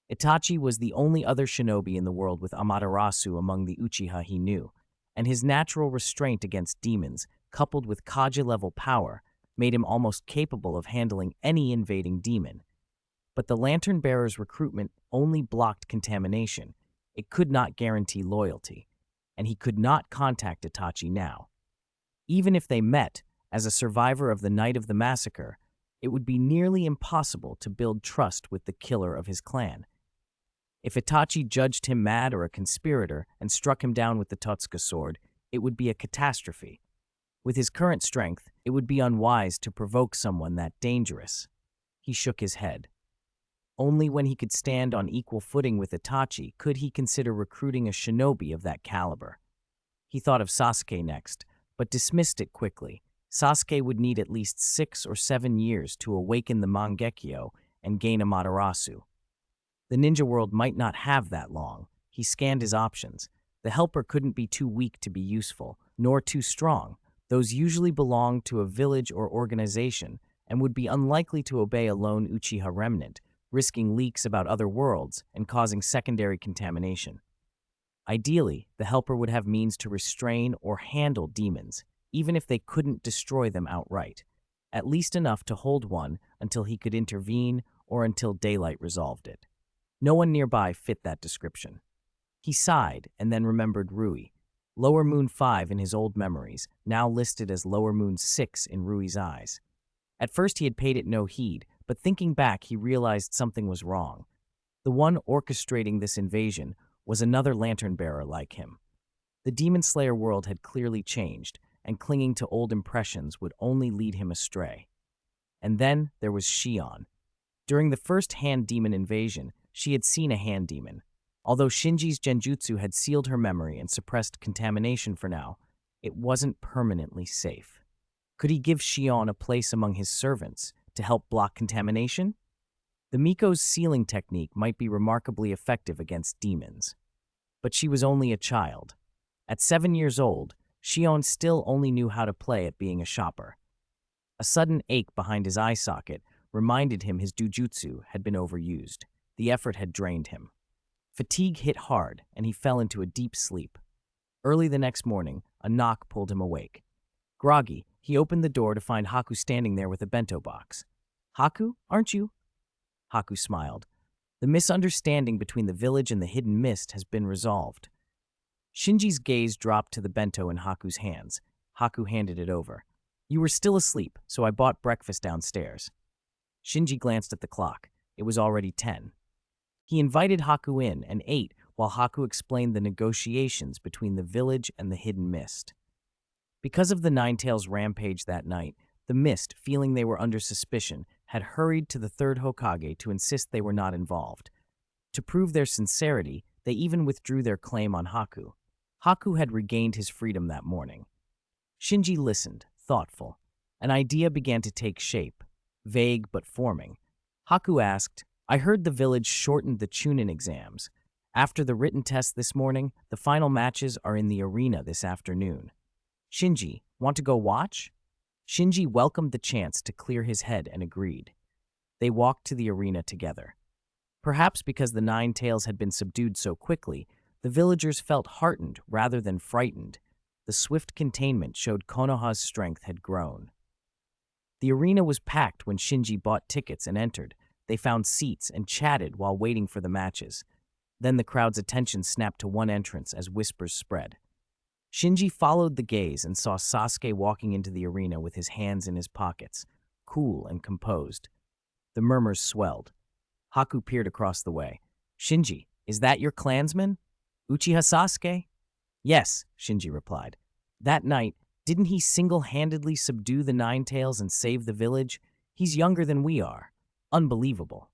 Itachi was the only other shinobi in the world with Amaterasu among the Uchiha he knew, and his natural restraint against demons, coupled with Kaja-level power, made him almost capable of handling any invading demon. But the Lantern Bearer's recruitment only blocked contamination. It could not guarantee loyalty, and he could not contact Itachi now. Even if they met, as a survivor of the night of the massacre, it would be nearly impossible to build trust with the killer of his clan. If Itachi judged him mad or a conspirator and struck him down with the Totsuka sword, it would be a catastrophe. With his current strength, it would be unwise to provoke someone that dangerous. He shook his head. Only when he could stand on equal footing with Itachi could he consider recruiting a shinobi of that caliber. He thought of Sasuke next, but dismissed it quickly. Sasuke would need at least 6 or 7 years to awaken the Mangekyo and gain Amaterasu. The ninja world might not have that long. He scanned his options. The helper couldn't be too weak to be useful, nor too strong. Those usually belonged to a village or organization and would be unlikely to obey a lone Uchiha remnant, risking leaks about other worlds and causing secondary contamination. Ideally, the helper would have means to restrain or handle demons, even if they couldn't destroy them outright, at least enough to hold one until he could intervene or until daylight resolved it. No one nearby fit that description. He sighed and then remembered Rui, Lower Moon 5 in his old memories, now listed as Lower Moon 6 in Rui's eyes. At first he had paid it no heed, but thinking back he realized something was wrong. The one orchestrating this invasion was another lantern bearer like him. The Demon Slayer world had clearly changed, and clinging to old impressions would only lead him astray. And then there was Shion. During the first hand demon invasion, she had seen a hand demon. Although Shinji's genjutsu had sealed her memory and suppressed contamination for now, it wasn't permanently safe. Could he give Shion a place among his servants, to help block contamination? The Miko's sealing technique might be remarkably effective against demons. But she was only a child. At 7 years old, Shion still only knew how to play at being a shopper. A sudden ache behind his eye socket reminded him his jujutsu had been overused. The effort had drained him. Fatigue hit hard, and he fell into a deep sleep. Early the next morning, a knock pulled him awake. Groggy, he opened the door to find Haku standing there with a bento box. "Haku, aren't you?" Haku smiled. "The misunderstanding between the village and the hidden mist has been resolved." Shinji's gaze dropped to the bento in Haku's hands. Haku handed it over. "You were still asleep, so I bought breakfast downstairs." Shinji glanced at the clock. It was already 10. He invited Haku in and ate while Haku explained the negotiations between the village and the hidden mist. Because of the Ninetales rampage that night, the mist, feeling they were under suspicion, had hurried to the third Hokage to insist they were not involved. To prove their sincerity, they even withdrew their claim on Haku. Haku had regained his freedom that morning. Shinji listened, thoughtful. An idea began to take shape, vague but forming. Haku asked, "I heard the village shortened the Chunin exams. After the written test this morning, the final matches are in the arena this afternoon. Shinji, want to go watch?" Shinji welcomed the chance to clear his head and agreed. They walked to the arena together. Perhaps because the Ninetales had been subdued so quickly, the villagers felt heartened rather than frightened. The swift containment showed Konoha's strength had grown. The arena was packed when Shinji bought tickets and entered. They found seats and chatted while waiting for the matches. Then the crowd's attention snapped to one entrance as whispers spread. Shinji followed the gaze and saw Sasuke walking into the arena with his hands in his pockets, cool and composed. The murmurs swelled. Haku peered across the way. "Shinji, is that your clansman? Uchiha Sasuke?" "Yes," Shinji replied. "That night, didn't he single-handedly subdue the Ninetales and save the village? He's younger than we are. Unbelievable."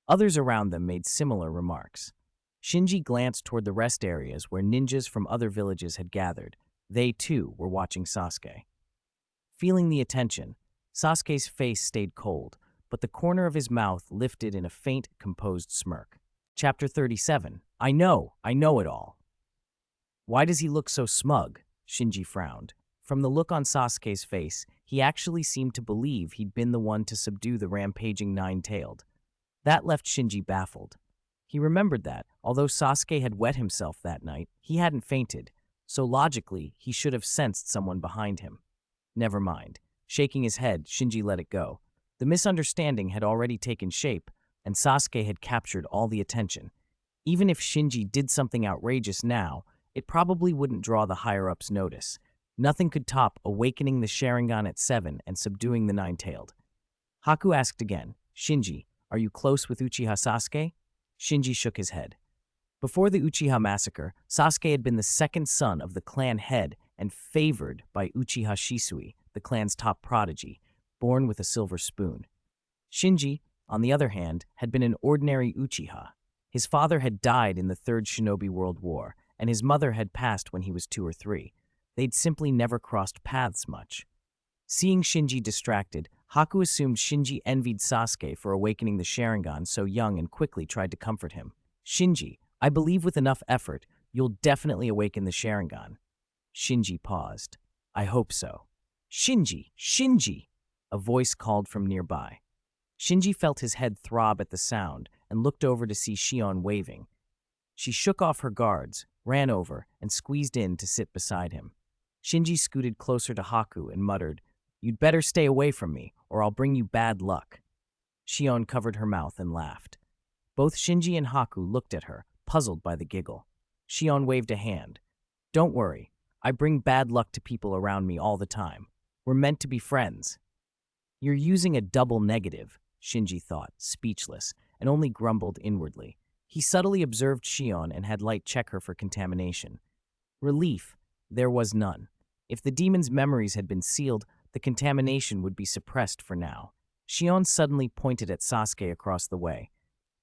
Others around them made similar remarks. Shinji glanced toward the rest areas where ninjas from other villages had gathered. They, too, were watching Sasuke. Feeling the attention, Sasuke's face stayed cold, but the corner of his mouth lifted in a faint, composed smirk. Chapter 37. I know it all. "Why does he look so smug?" Shinji frowned. From the look on Sasuke's face, he actually seemed to believe he'd been the one to subdue the rampaging Nine-Tailed. That left Shinji baffled. He remembered that, although Sasuke had wet himself that night, he hadn't fainted, so logically, he should have sensed someone behind him. Never mind. Shaking his head, Shinji let it go. The misunderstanding had already taken shape, and Sasuke had captured all the attention. Even if Shinji did something outrageous now, it probably wouldn't draw the higher-ups' notice. Nothing could top awakening the Sharingan at 7 and subduing the Nine-Tailed. Haku asked again, "Shinji, are you close with Uchiha Sasuke?" Shinji shook his head. Before the Uchiha Massacre, Sasuke had been the second son of the clan head and favored by Uchiha Shisui, the clan's top prodigy, born with a silver spoon. Shinji, on the other hand, had been an ordinary Uchiha. His father had died in the Third Shinobi World War, and his mother had passed when he was 2 or 3. They'd simply never crossed paths much. Seeing Shinji distracted, Haku assumed Shinji envied Sasuke for awakening the Sharingan so young and quickly tried to comfort him. "Shinji, I believe with enough effort, you'll definitely awaken the Sharingan." Shinji paused. "I hope so." "Shinji! Shinji!" a voice called from nearby. Shinji felt his head throb at the sound and looked over to see Shion waving. She shook off her guards, ran over, and squeezed in to sit beside him. Shinji scooted closer to Haku and muttered, "You'd better stay away from me, or I'll bring you bad luck." Shion covered her mouth and laughed. Both Shinji and Haku looked at her, puzzled by the giggle. Shion waved a hand. "Don't worry, I bring bad luck to people around me all the time. We're meant to be friends." "You're using a double negative," Shinji thought, speechless, and only grumbled inwardly. He subtly observed Shion and had Light check her for contamination. Relief, there was none. If the demon's memories had been sealed, the contamination would be suppressed for now. Shion suddenly pointed at Sasuke across the way.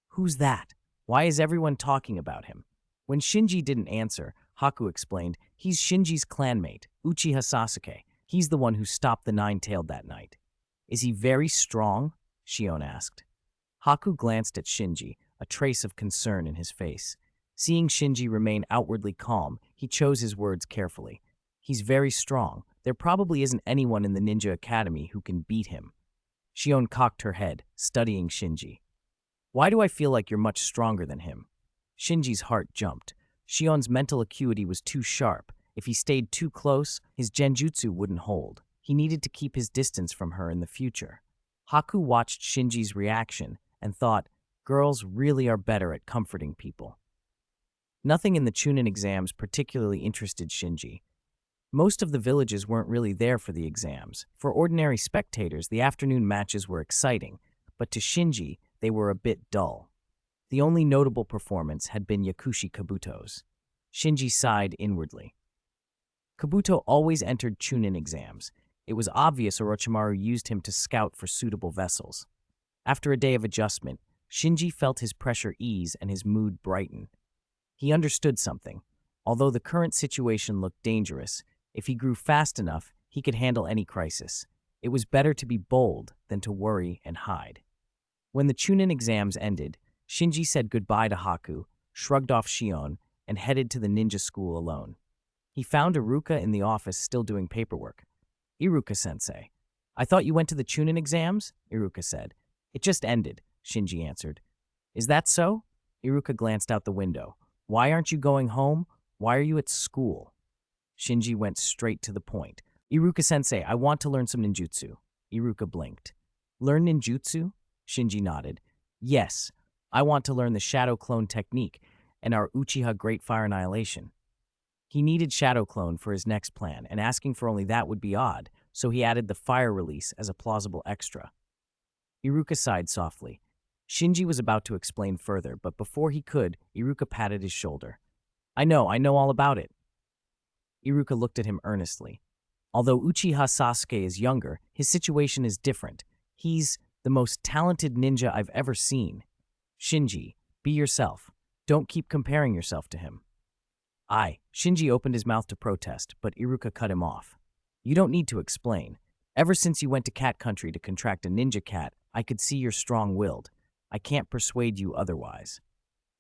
"Who's that? Why is everyone talking about him?" When Shinji didn't answer, Haku explained, "He's Shinji's clanmate, Uchiha Sasuke. He's the one who stopped the Nine-Tailed that night." Is he very strong? Shion asked. Haku glanced at Shinji, a trace of concern in his face. Seeing Shinji remain outwardly calm, he chose his words carefully. He's very strong. There probably isn't anyone in the Ninja Academy who can beat him. Shion cocked her head, studying Shinji. Why do I feel like you're much stronger than him? Shinji's heart jumped. Shion's mental acuity was too sharp. If he stayed too close, his genjutsu wouldn't hold. He needed to keep his distance from her in the future. Haku watched Shinji's reaction and thought, girls really are better at comforting people. Nothing in the Chunin exams particularly interested Shinji. Most of the villages weren't really there for the exams. For ordinary spectators, the afternoon matches were exciting, but to Shinji, they were a bit dull. The only notable performance had been Yakushi Kabuto's. Shinji sighed inwardly. Kabuto always entered Chunin exams. It was obvious Orochimaru used him to scout for suitable vessels. After a day of adjustment, Shinji felt his pressure ease and his mood brighten. He understood something. Although the current situation looked dangerous, if he grew fast enough, he could handle any crisis. It was better to be bold than to worry and hide. When the Chunin exams ended, Shinji said goodbye to Haku, shrugged off Shion, and headed to the ninja school alone. He found Iruka in the office still doing paperwork. Iruka-sensei, I thought you went to the Chunin exams? Iruka said. It just ended, Shinji answered. Is that so? Iruka glanced out the window. Why aren't you going home? Why are you at school? Shinji went straight to the point. Iruka-sensei, I want to learn some ninjutsu. Iruka blinked. Learn ninjutsu? Shinji nodded. Yes, I want to learn the Shadow Clone technique and our Uchiha Great Fire Annihilation. He needed Shadow Clone for his next plan, and asking for only that would be odd, so he added the fire release as a plausible extra. Iruka sighed softly. Shinji was about to explain further, but before he could, Iruka patted his shoulder. I know all about it. Iruka looked at him earnestly. Although Uchiha Sasuke is younger, his situation is different. He's the most talented ninja I've ever seen. Shinji, be yourself. Don't keep comparing yourself to him. Shinji opened his mouth to protest, but Iruka cut him off. You don't need to explain. Ever since you went to cat country to contract a ninja cat, I could see you're strong-willed. I can't persuade you otherwise.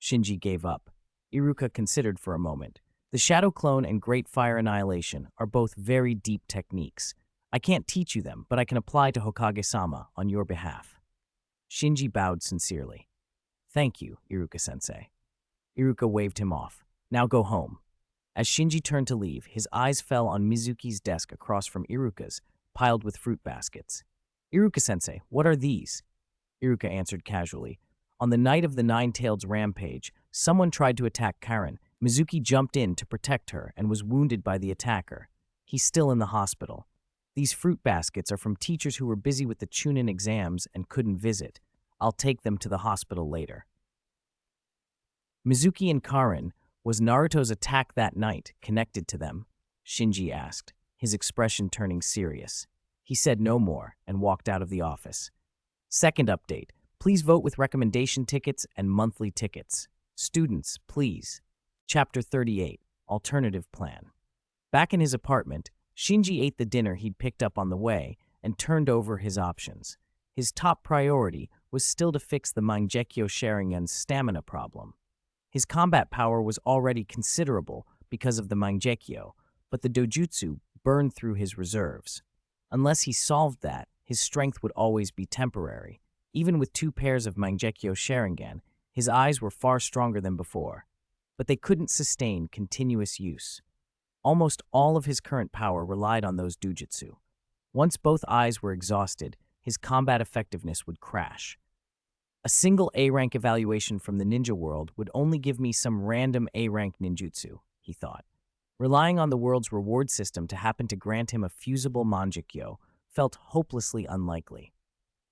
Shinji gave up. Iruka considered for a moment. The Shadow Clone and Great Fire Annihilation are both very deep techniques. I can't teach you them, but I can apply to Hokage-sama on your behalf. Shinji bowed sincerely. Thank you, Iruka-sensei. Iruka waved him off. Now go home. As Shinji turned to leave, his eyes fell on Mizuki's desk across from Iruka's, piled with fruit baskets. Iruka-sensei, what are these? Iruka answered casually. On the night of the Nine-Tailed Rampage, someone tried to attack Karen. Mizuki jumped in to protect her and was wounded by the attacker. He's still in the hospital. These fruit baskets are from teachers who were busy with the Chunin exams and couldn't visit. I'll take them to the hospital later. Mizuki and Karen, was Naruto's attack that night connected to them? Shinji asked, his expression turning serious. He said no more and walked out of the office. Second update. Please vote with recommendation tickets and monthly tickets. Students, please. Chapter 38. Alternative Plan. Back in his apartment, Shinji ate the dinner he'd picked up on the way and turned over his options. His top priority was still to fix the Mangekyo Sharingan's stamina problem. His combat power was already considerable because of the Mangekyo, but the dojutsu burned through his reserves. Unless he solved that, his strength would always be temporary. Even with 2 pairs of Mangekyo Sharingan, his eyes were far stronger than before, but they couldn't sustain continuous use. Almost all of his current power relied on those dojutsu. Once both eyes were exhausted, his combat effectiveness would crash. A single A-rank evaluation from the ninja world would only give me some random A-rank ninjutsu, he thought. Relying on the world's reward system to happen to grant him a fusible Mangekyo felt hopelessly unlikely.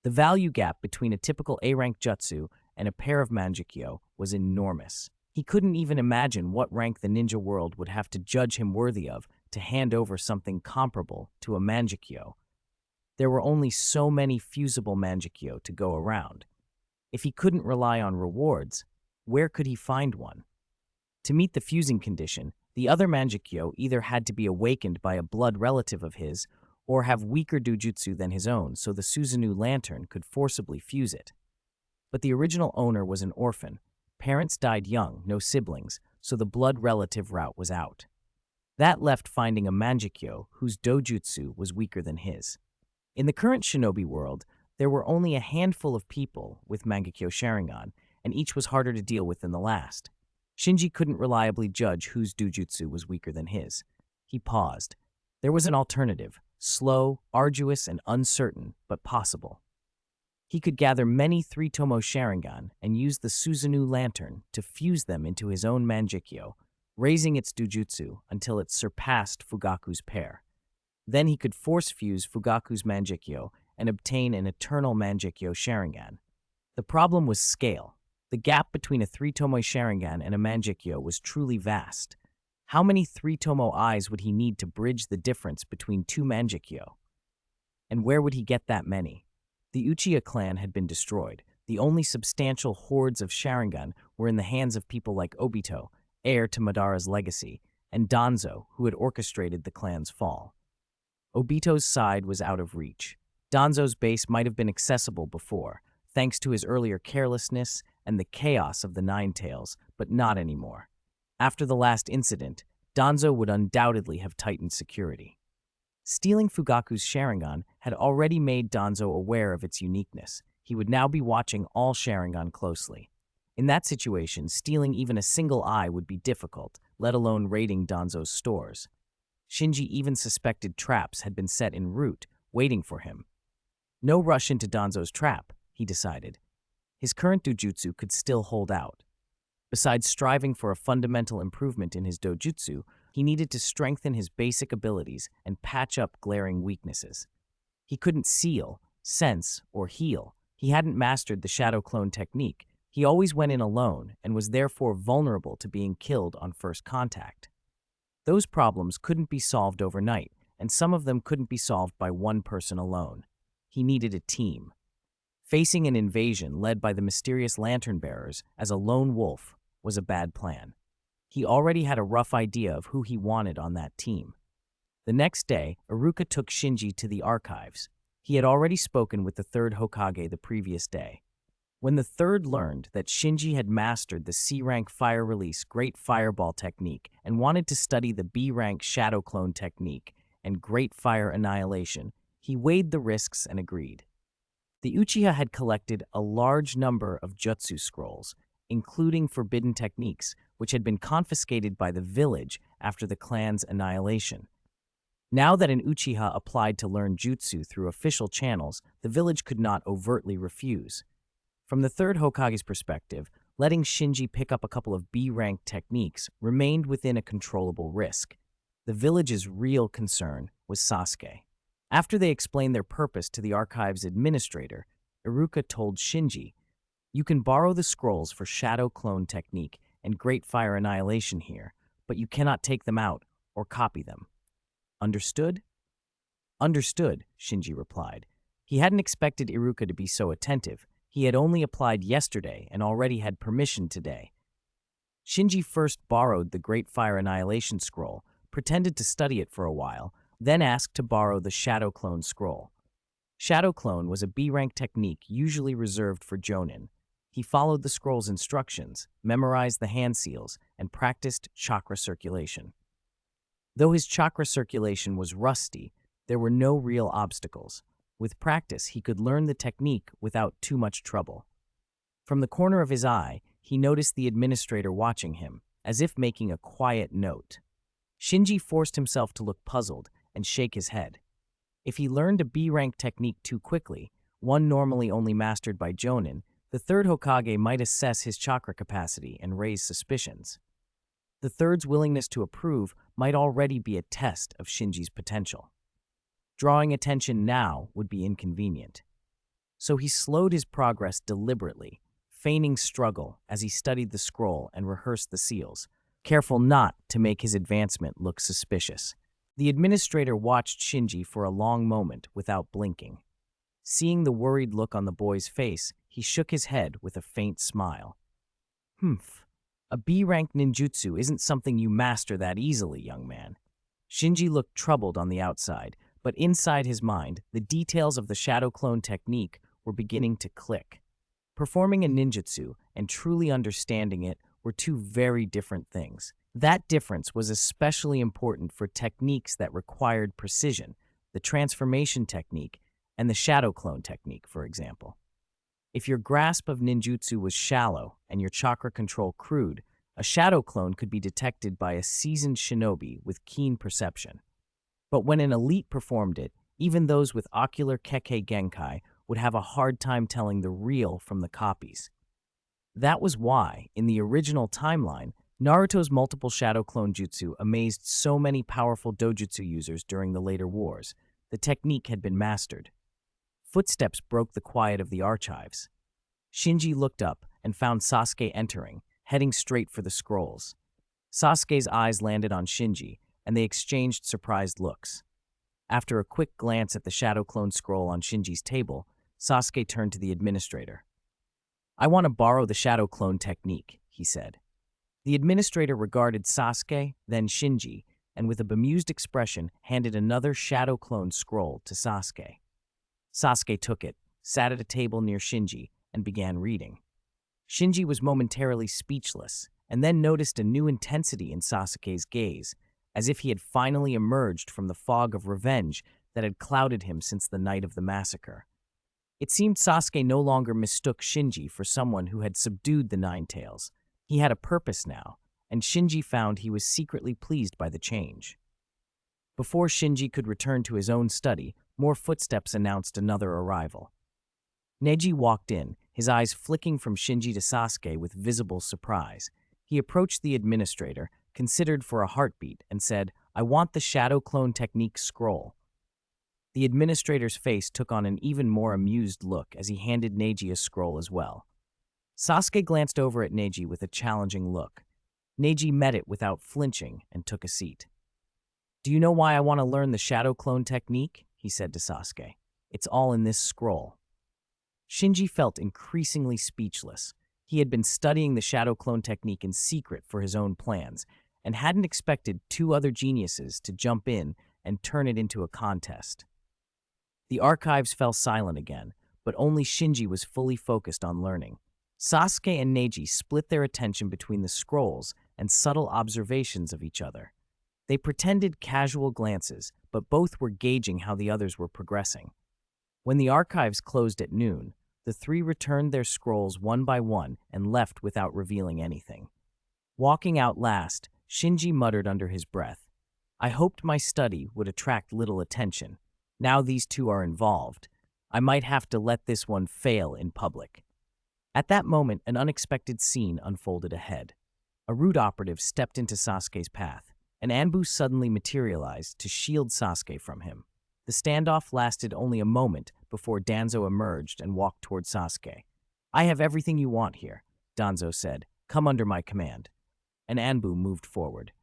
The value gap between a typical A-rank jutsu and a pair of Mangekyo was enormous. He couldn't even imagine what rank the ninja world would have to judge him worthy of to hand over something comparable to a Mangekyo. There were only so many fusible Mangekyo to go around. If he couldn't rely on rewards, where could he find one? To meet the fusing condition, the other Mangekyo either had to be awakened by a blood relative of his, or have weaker dojutsu than his own so the Susanoo lantern could forcibly fuse it. But the original owner was an orphan. Parents died young, no siblings, so the blood relative route was out. That left finding a Mangekyo whose dojutsu was weaker than his. In the current Shinobi world, there were only a handful of people with Mangekyo Sharingan, and each was harder to deal with than the last. Shinji couldn't reliably judge whose dojutsu was weaker than his. He paused. There was an alternative, slow, arduous, and uncertain, but possible. He could gather many three-tomo Sharingan and use the Susanoo lantern to fuse them into his own Mangekyo, raising its dojutsu until it surpassed Fugaku's pair. Then he could force-fuse Fugaku's Mangekyo and obtain an eternal Mangekyo Sharingan. The problem was scale. The gap between a three-tomo Sharingan and a Mangekyo was truly vast. How many three-tomo eyes would he need to bridge the difference between two Mangekyo? And where would he get that many? The Uchiha clan had been destroyed. The only substantial hordes of Sharingan were in the hands of people like Obito, heir to Madara's legacy, and Danzo, who had orchestrated the clan's fall. Obito's side was out of reach. Danzo's base might have been accessible before, thanks to his earlier carelessness and the chaos of the Nine Tails, but not anymore. After the last incident, Danzo would undoubtedly have tightened security. Stealing Fugaku's Sharingan had already made Danzo aware of its uniqueness. He would now be watching all Sharingan closely. In that situation, stealing even a single eye would be difficult, let alone raiding Danzo's stores. Shinji even suspected traps had been set en route, waiting for him. No rush into Danzo's trap, he decided. His current dojutsu could still hold out. Besides striving for a fundamental improvement in his dojutsu, he needed to strengthen his basic abilities and patch up glaring weaknesses. He couldn't seal, sense, or heal. He hadn't mastered the shadow clone technique. He always went in alone and was therefore vulnerable to being killed on first contact. Those problems couldn't be solved overnight, and some of them couldn't be solved by one person alone. He needed a team. Facing an invasion led by the mysterious lantern bearers as a lone wolf was a bad plan. He already had a rough idea of who he wanted on that team. The next day, Iruka took Shinji to the archives. He had already spoken with the third Hokage the previous day. When the third learned that Shinji had mastered the C-rank fire release Great Fireball technique and wanted to study the B-rank Shadow Clone technique and Great Fire Annihilation, he weighed the risks and agreed. The Uchiha had collected a large number of jutsu scrolls, including forbidden techniques, which had been confiscated by the village after the clan's annihilation. Now that an Uchiha applied to learn jutsu through official channels, the village could not overtly refuse. From the third Hokage's perspective, letting Shinji pick up a couple of B-rank techniques remained within a controllable risk. The village's real concern was Sasuke. After they explained their purpose to the archive's administrator, Iruka told Shinji, "You can borrow the scrolls for Shadow Clone technique and Great Fire Annihilation here, but you cannot take them out or copy them. Understood?" "Understood," Shinji replied. He hadn't expected Iruka to be so attentive. He had only applied yesterday and already had permission today. Shinji first borrowed the Great Fire Annihilation scroll, pretended to study it for a while, then asked to borrow the Shadow Clone scroll. Shadow Clone was a B-rank technique usually reserved for Jonin. He followed the scroll's instructions, memorized the hand seals, and practiced chakra circulation. Though his chakra circulation was rusty, there were no real obstacles. With practice, he could learn the technique without too much trouble. From the corner of his eye, he noticed the administrator watching him, as if making a quiet note. Shinji forced himself to look puzzled and shake his head. If he learned a B-rank technique too quickly, one normally only mastered by Jonin, the third Hokage might assess his chakra capacity and raise suspicions. The third's willingness to approve might already be a test of Shinji's potential. Drawing attention now would be inconvenient. So he slowed his progress deliberately, feigning struggle as he studied the scroll and rehearsed the seals, careful not to make his advancement look suspicious. The administrator watched Shinji for a long moment without blinking. Seeing the worried look on the boy's face, he shook his head with a faint smile. "Humph. A B-rank ninjutsu isn't something you master that easily, young man." Shinji looked troubled on the outside, But inside his mind, the details of the shadow clone technique were beginning to click. Performing a ninjutsu and truly understanding it were two very different things. That difference was especially important for techniques that required precision, the transformation technique and the shadow clone technique, for example. If your grasp of ninjutsu was shallow and your chakra control crude, a shadow clone could be detected by a seasoned shinobi with keen perception. But when an elite performed it, even those with ocular Kekkei Genkai would have a hard time telling the real from the copies. That was why, in the original timeline, Naruto's multiple shadow clone jutsu amazed so many powerful dojutsu users during the later wars. The technique had been mastered. Footsteps broke the quiet of the archives. Shinji looked up and found Sasuke entering, heading straight for the scrolls. Sasuke's eyes landed on Shinji, and they exchanged surprised looks. After a quick glance at the shadow clone scroll on Shinji's table, Sasuke turned to the administrator. "I want to borrow the shadow clone technique," he said. The administrator regarded Sasuke, then Shinji, and with a bemused expression handed another shadow clone scroll to Sasuke. Sasuke took it, sat at a table near Shinji, and began reading. Shinji was momentarily speechless, and then noticed a new intensity in Sasuke's gaze, as if he had finally emerged from the fog of revenge that had clouded him since the night of the massacre. It seemed Sasuke no longer mistook Shinji for someone who had subdued the Nine Tails. He had a purpose now, and Shinji found he was secretly pleased by the change. Before Shinji could return to his own study, more footsteps announced another arrival. Neji walked in, his eyes flicking from Shinji to Sasuke with visible surprise. He approached the administrator, considered for a heartbeat, and said, "I want the shadow clone technique scroll." The administrator's face took on an even more amused look as he handed Neji a scroll as well. Sasuke glanced over at Neji with a challenging look. Neji met it without flinching and took a seat. "Do you know why I want to learn the shadow clone technique?" he said to Sasuke. "It's all in this scroll." Shinji felt increasingly speechless. He had been studying the shadow clone technique in secret for his own plans, and hadn't expected two other geniuses to jump in and turn it into a contest. The archives fell silent again, but only Shinji was fully focused on learning. Sasuke and Neji split their attention between the scrolls and subtle observations of each other. They pretended casual glances, but both were gauging how the others were progressing. When the archives closed at noon, the three returned their scrolls one by one and left without revealing anything. Walking out last, Shinji muttered under his breath, "I hoped my study would attract little attention. Now these two are involved. I might have to let this one fail in public." At that moment, an unexpected scene unfolded ahead. A root operative stepped into Sasuke's path. An ambush suddenly materialized to shield Sasuke from him. The standoff lasted only a moment before Danzo emerged and walked toward Sasuke. "I have everything you want here," Danzo said. "Come under my command." And Anbu moved forward.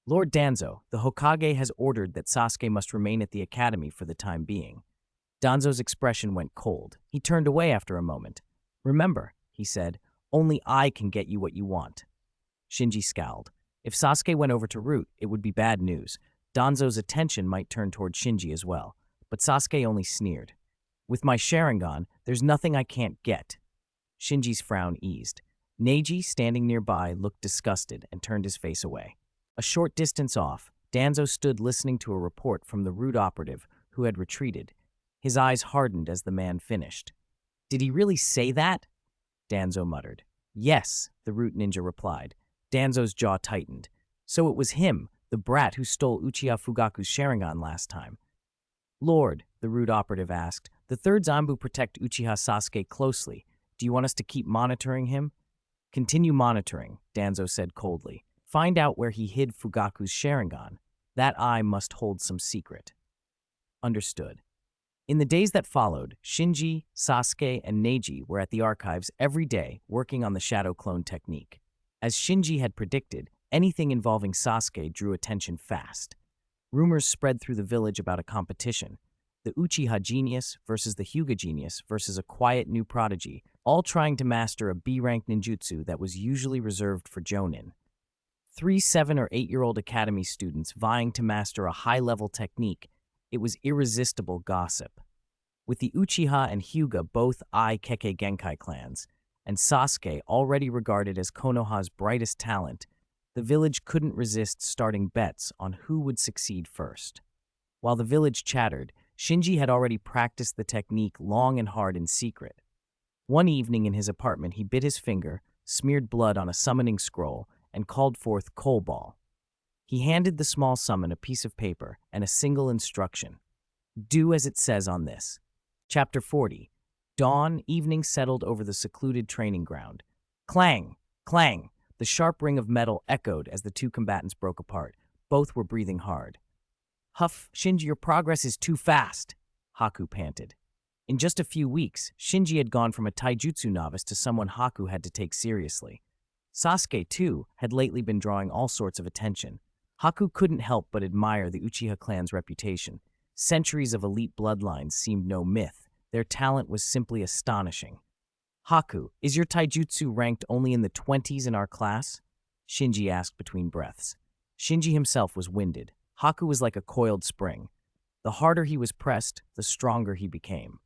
"Lord Danzo, the Hokage has ordered that Sasuke must remain at the academy for the time being." Danzo's expression went cold. He turned away after a moment. "Remember," he said, "only I can get you what you want." Shinji scowled. If Sasuke went over to Root, it would be bad news. Danzo's attention might turn toward Shinji as well, but Sasuke only sneered. "With my Sharingan, there's nothing I can't get." Shinji's frown eased. Neji, standing nearby, looked disgusted and turned his face away. A short distance off, Danzo stood listening to a report from the Root operative who had retreated. His eyes hardened as the man finished. "Did he really say that?" Danzo muttered. "Yes," the Root ninja replied. Danzo's jaw tightened. "So it was him, the brat who stole Uchiha Fugaku's Sharingan last time." "Lord," the Root operative asked, "the third Zanbu protect Uchiha Sasuke closely. Do you want us to keep monitoring him?" "Continue monitoring," Danzo said coldly. "Find out where he hid Fugaku's Sharingan. That eye must hold some secret." Understood. In the days that followed, Shinji, Sasuke, and Neji were at the archives every day working on the shadow clone technique. As Shinji had predicted, anything involving Sasuke drew attention fast. Rumors spread through the village about a competition. The Uchiha genius versus the Hyuga genius versus a quiet new prodigy, all trying to master a B-rank ninjutsu that was usually reserved for Jonin. 3 7- or 8-year-old academy students vying to master a high-level technique. It was irresistible gossip. With the Uchiha and Hyuga both Keke Genkai clans, and Sasuke already regarded as Konoha's brightest talent, the village couldn't resist starting bets on who would succeed first. While the village chattered, Shinji had already practiced the technique long and hard in secret. One evening in his apartment, he bit his finger, smeared blood on a summoning scroll, and called forth Coal Ball. He handed the small summon a piece of paper and a single instruction. Do as it says on this. Chapter 40. Dawn, evening settled over the secluded training ground. Clang! Clang! The sharp ring of metal echoed as the two combatants broke apart. Both were breathing hard. Huff, Shinji, your progress is too fast, Haku panted. In just a few weeks, Shinji had gone from a taijutsu novice to someone Haku had to take seriously. Sasuke, too, had lately been drawing all sorts of attention. Haku couldn't help but admire the Uchiha clan's reputation. Centuries of elite bloodlines seemed no myth. Their talent was simply astonishing. Haku, is your taijutsu ranked only in the 20s in our class? Shinji asked between breaths. Shinji himself was winded. Haku was like a coiled spring. The harder he was pressed, the stronger he became.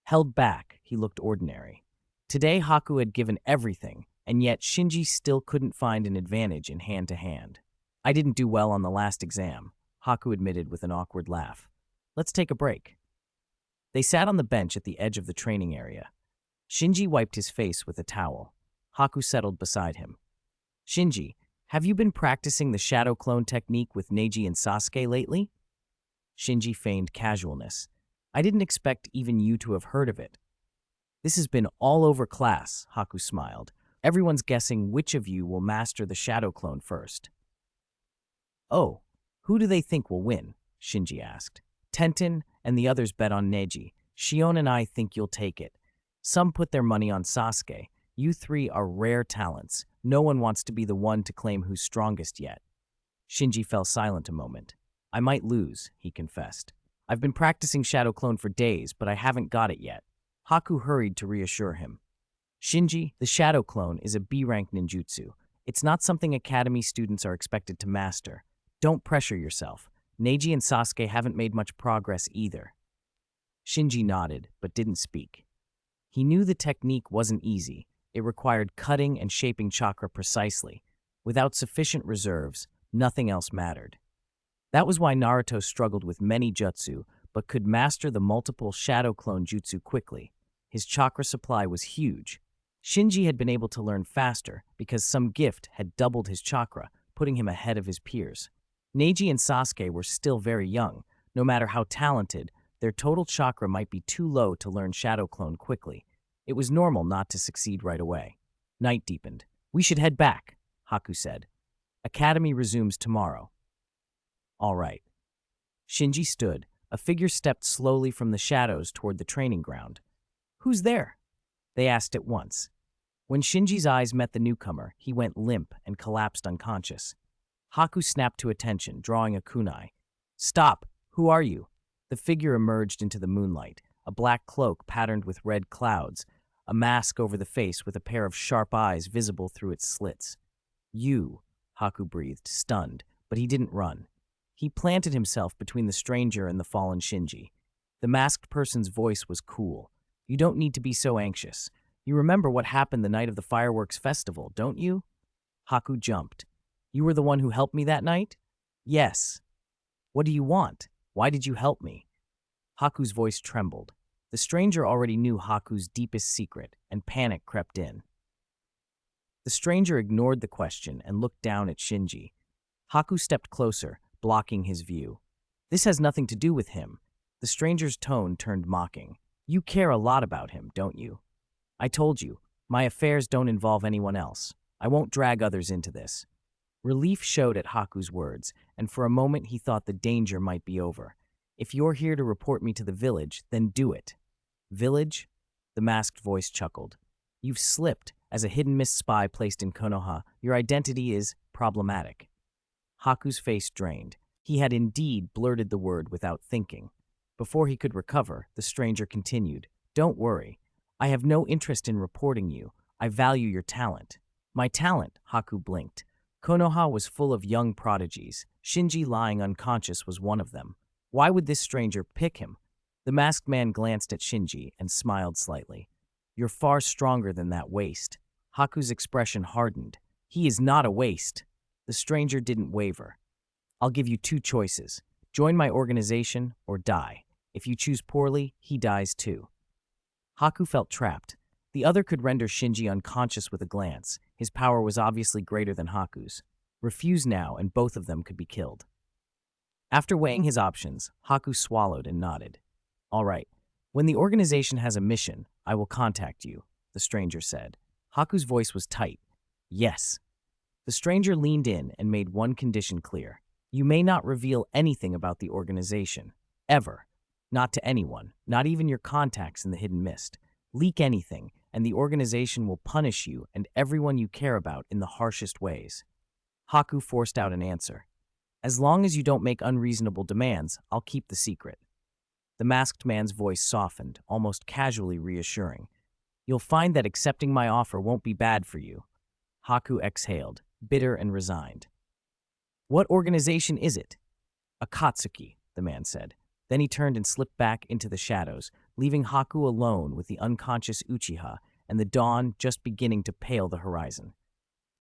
Held back, he looked ordinary. Today Haku had given everything, and yet Shinji still couldn't find an advantage in hand-to-hand. I didn't do well on the last exam, Haku admitted with an awkward laugh. Let's take a break. They sat on the bench at the edge of the training area. Shinji wiped his face with a towel. Haku settled beside him. Shinji, have you been practicing the shadow clone technique with Neji and Sasuke lately? Shinji feigned casualness. I didn't expect even you to have heard of it. This has been all over class, Haku smiled. Everyone's guessing which of you will master the shadow clone first. Oh, who do they think will win? Shinji asked. Tenten and the others bet on Neji. Shion and I think you'll take it. Some put their money on Sasuke. You three are rare talents. No one wants to be the one to claim who's strongest yet. Shinji fell silent a moment. I might lose, he confessed. I've been practicing Shadow Clone for days, but I haven't got it yet. Haku hurried to reassure him. Shinji, the Shadow Clone is a B-rank ninjutsu. It's not something Academy students are expected to master. Don't pressure yourself. Neji and Sasuke haven't made much progress either. Shinji nodded, but didn't speak. He knew the technique wasn't easy. It required cutting and shaping chakra precisely. Without sufficient reserves, nothing else mattered. That was why Naruto struggled with many jutsu, but could master the multiple shadow clone jutsu quickly. His chakra supply was huge. Shinji had been able to learn faster because some gift had doubled his chakra, putting him ahead of his peers. Neji and Sasuke were still very young. No matter how talented, their total chakra might be too low to learn shadow clone quickly. It was normal not to succeed right away. Night deepened. We should head back, Haku said. Academy resumes tomorrow. All right. Shinji stood. A figure stepped slowly from the shadows toward the training ground. Who's there? They asked at once. When Shinji's eyes met the newcomer, he went limp and collapsed unconscious. Haku snapped to attention, drawing a kunai. Stop! Who are you? The figure emerged into the moonlight, a black cloak patterned with red clouds, a mask over the face with a pair of sharp eyes visible through its slits. You, Haku breathed, stunned, but he didn't run. He planted himself between the stranger and the fallen Shinji. The masked person's voice was cool. You don't need to be so anxious. You remember what happened the night of the fireworks festival, don't you? Haku jumped. You were the one who helped me that night? Yes. What do you want? Why did you help me? Haku's voice trembled. The stranger already knew Haku's deepest secret, and panic crept in. The stranger ignored the question and looked down at Shinji. Haku stepped closer, blocking his view. This has nothing to do with him. The stranger's tone turned mocking. You care a lot about him, don't you? I told you, my affairs don't involve anyone else. I won't drag others into this. Relief showed at Haku's words, and for a moment he thought the danger might be over. If you're here to report me to the village, then do it. Village? The masked voice chuckled. You've slipped. As a hidden Miss spy placed in Konoha, your identity is problematic. Haku's face drained. He had indeed blurted the word without thinking. Before he could recover, the stranger continued. Don't worry. I have no interest in reporting you. I value your talent. My talent, Haku blinked. Konoha was full of young prodigies. Shinji lying unconscious was one of them. Why would this stranger pick him? The masked man glanced at Shinji and smiled slightly. You're far stronger than that waste. Haku's expression hardened. He is not a waste. The stranger didn't waver. I'll give you two choices. Join my organization or die. If you choose poorly, he dies too. Haku felt trapped. The other could render Shinji unconscious with a glance. His power was obviously greater than Haku's. Refuse now, and both of them could be killed. After weighing his options, Haku swallowed and nodded. All right. When the organization has a mission, I will contact you, the stranger said. Haku's voice was tight. Yes. The stranger leaned in and made one condition clear. You may not reveal anything about the organization. Ever. Not to anyone, not even your contacts in the Hidden Mist. Leak anything, and the organization will punish you and everyone you care about in the harshest ways. Haku forced out an answer. As long as you don't make unreasonable demands, I'll keep the secret. The masked man's voice softened, almost casually reassuring. You'll find that accepting my offer won't be bad for you. Haku exhaled, bitter and resigned. What organization is it? Akatsuki, the man said. Then he turned and slipped back into the shadows, leaving Haku alone with the unconscious Uchiha and the dawn just beginning to pale the horizon.